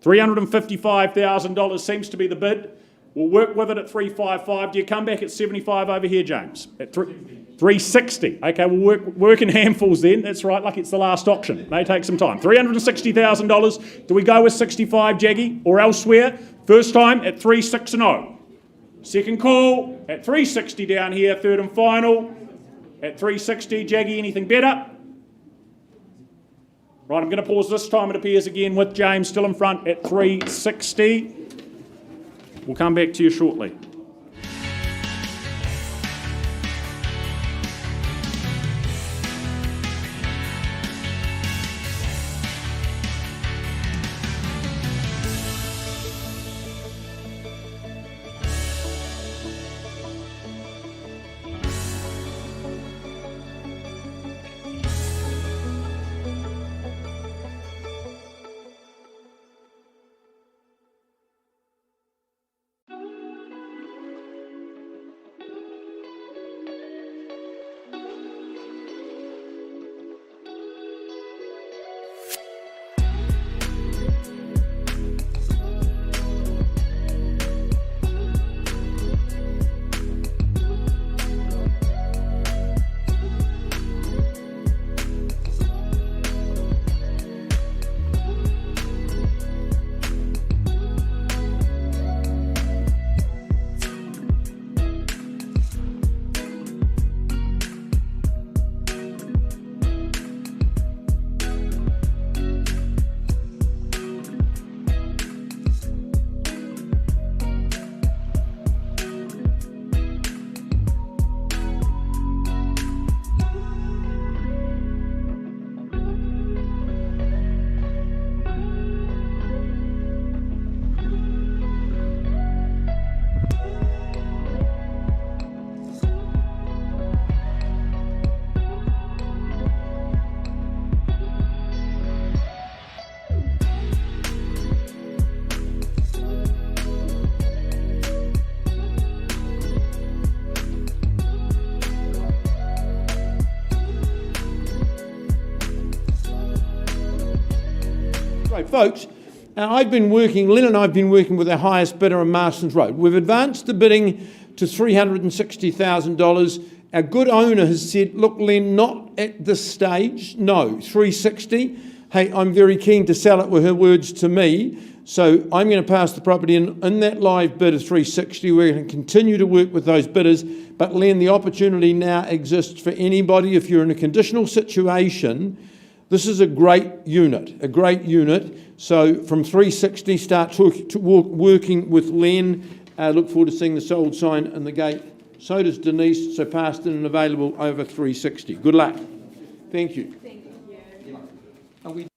$355,000 seems to be the bid. We'll work with it at 355. Do you come back at 75 over here, James? At 360. Okay, we'll work in handfuls then. That's right, like it's the last auction. May take some time. $360,000. Do we go with 65, Jaggy, or elsewhere? First time at 360. Second call at 360 down here. Third and final at 360. Jaggy, anything better? Right, I'm going to pause this time, it appears, again with James still in front at 360. We'll come back to you shortly. So, folks, Len and I have been working with our highest bidder on Marston's Road. We've advanced the bidding to $360,000. Our good owner has said, look, Len, not at this stage. No, 360. Hey, I'm very keen to sell it, were her words to me. So I'm going to pass the property in that live bid of 360. We're going to continue to work with those bidders. But Len, the opportunity now exists for anybody. If you're in a conditional situation, this is a great unit. So from 360, start working with Len. Look forward to seeing the sold sign in the gate. So does Denise, so passed in and available over 360. Good luck. Thank you. Thank you. Are we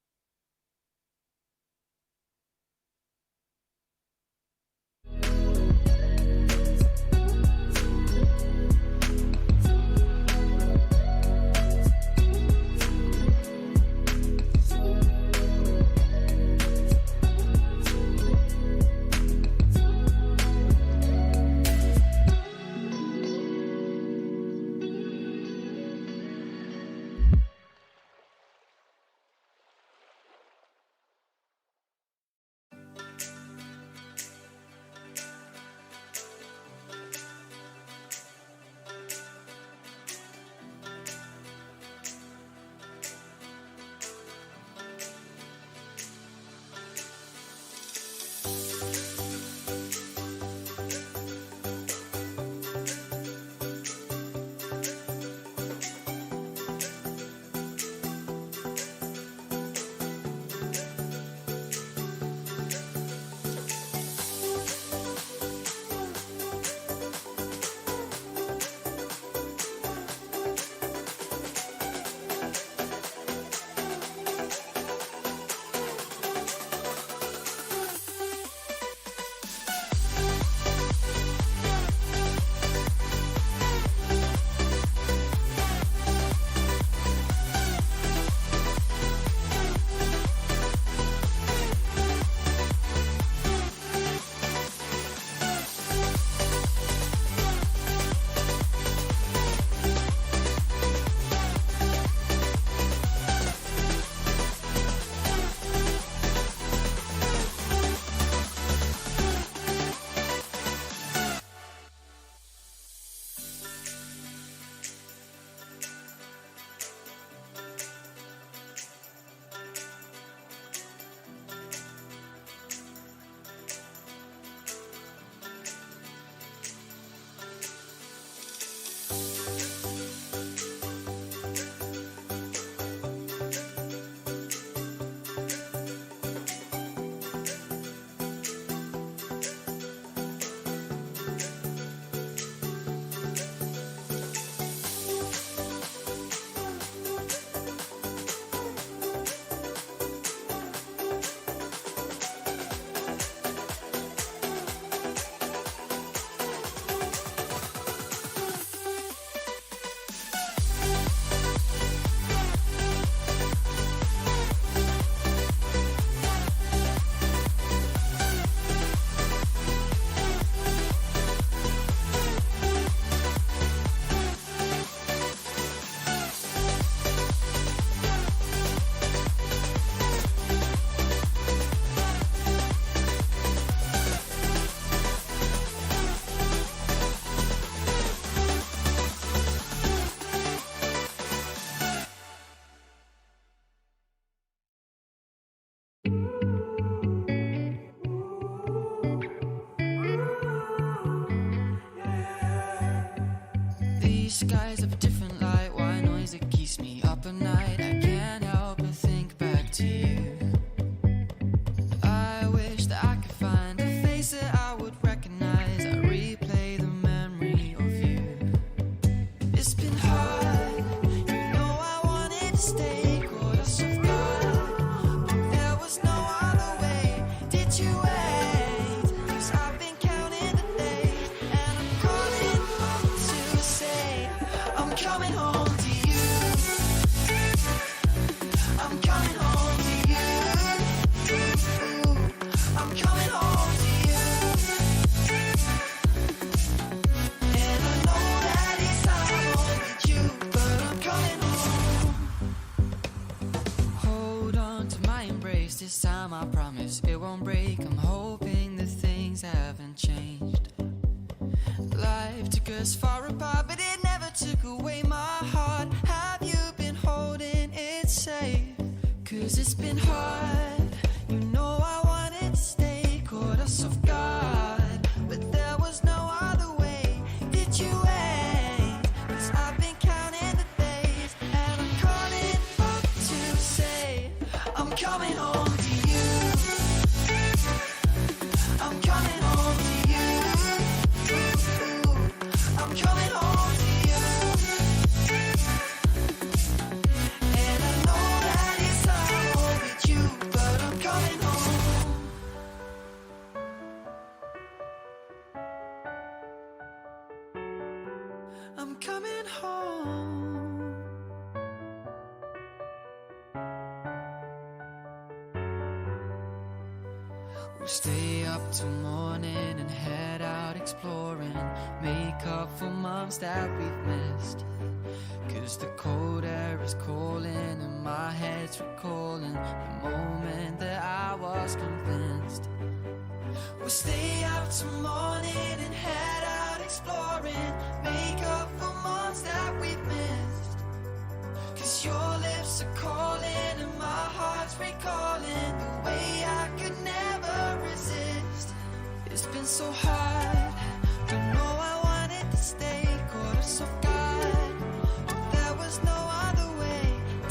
skies of a different light, white noise that keeps me up at night. I can't help but think back to you. I wish that I could find a face that I would recognize. I replay the memory of you. It's been hard, you know I wanted to stay, caught us off guard, but there was no other way. Did you wait? 'Cause I've been counting the days, and I'm calling home to say I'm coming home to you. I'm coming home to you. I'm coming home to you. And I know that it's not home with you, but I'm coming home. us far apart, but it never took away my heart. Have you been holding it safe? 'Cause it's been hard. You know I wanted to stay, caught us off guard, but there was no other way. Did you wait? 'Cause I've been counting the days, and I'm calling up to say I'm coming home to you. I'm coming home to you. I'm coming home to you. And I know that it's hard with you, but I'm coming home. I'm coming home. We'll stay up till morning and head out exploring, make up for months that we've missed. 'Cause the cold air is calling and my head's recalling the moment that I was convinced. We'll stay up till morning and head out exploring, make up for months that we've missed. 'Cause your lips are calling and my heart's recalling the way I could never resist. It's been so hard, don't know I wanted to stay, caught us off guard, but there was no other way.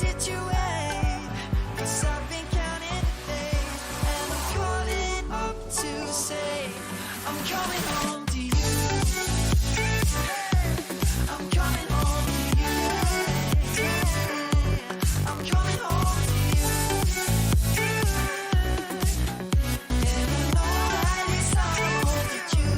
Did you wait? 'Cause I've been counting the days, and I'm calling up to say I'm coming home to you. I'm coming home to you. I'm coming home to you. And I know that it's hard with you,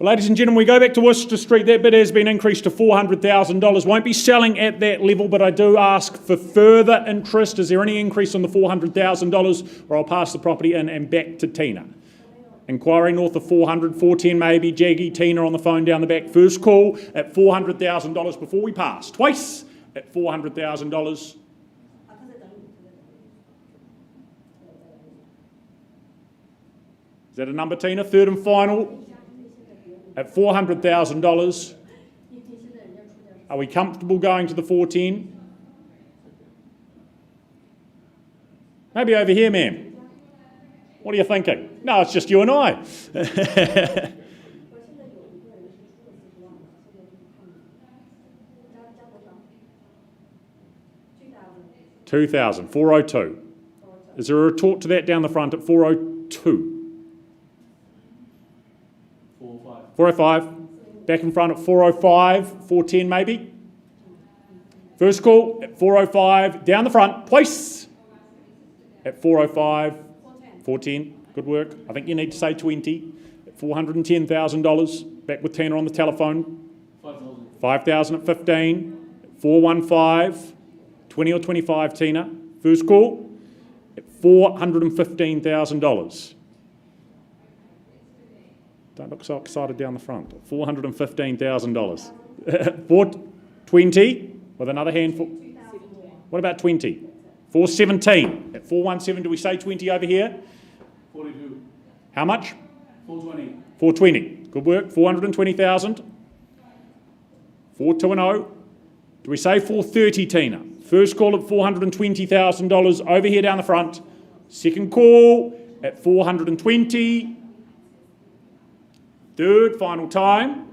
Well, ladies and gentlemen, we go back to Worcester Street. That bid has been increased to $400,000. Won't be selling at that level, but I do ask for further interest. Is there any increase on the $400,000? Or I'll pass the property in and back to Tina. Inquiry north of 400, 410 maybe. Jaggy, Tina on the phone down the back. First call at $400,000 before we pass. Twice at $400,000. Is that a number, Tina? Third and final at $400,000. Are we comfortable going to the 410? Maybe over here, ma'am. What are you thinking? No, it's just you and I. 2,000, 402. Is there a retort to that down the front at 402? 405. Back in front at 405, 410 maybe. First call at 405, down the front, place at 405, 410. Good work. I think you need to say 20 at $410,000. Back with Tina on the telephone. 5,000 at 15, 415, 20 or 25, Tina. First call at $415,000. Don't look so excited down the front. $415,000. 420 with another handful. What about 20? 417. At 417, do we say 20 over here? 42. How much? 420. 420. Good work. 420,000. 420. Do we say 430, Tina? First call at $420,000 over here down the front. Second call at 420. Third, final time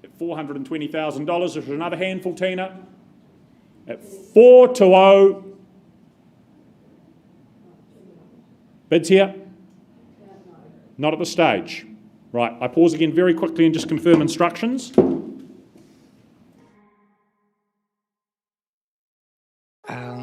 at $420,000. There's another handful, Tina. At 420. Bids here? Not at the stage. Right, I pause again very quickly and just confirm instructions. I'll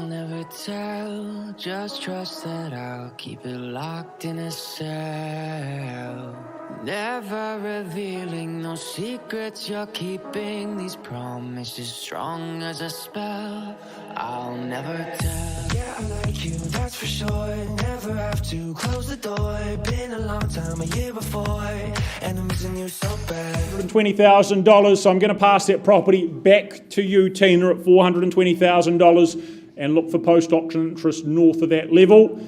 never tell, just trust that I'll keep it locked in a cell. Never revealing no secrets you're keeping, these promises strong as a spell. I'll never tell. Yeah, I like you, that's for sure. Never have to close the door. Been a long time, a year before, and I'm missing you so bad. $420,000, so I'm going to pass that property back to you, Tina, at $420,000 and look for post-auction interest north of that level.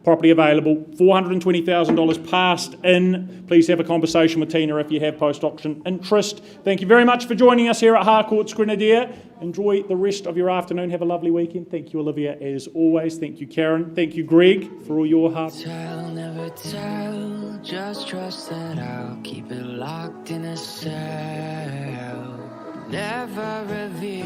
Property available, $420,000 passed in. Please have a conversation with Tina if you have post-auction interest. Thank you very much for joining us here at Harcourts Grenadier. Enjoy the rest of your afternoon. Have a lovely weekend. Thank you, Olivia, as always. Thank you, Karen. Thank you, Greg, for all your hard work. Never tell, just trust that I'll keep it locked in a cell. Never reveal.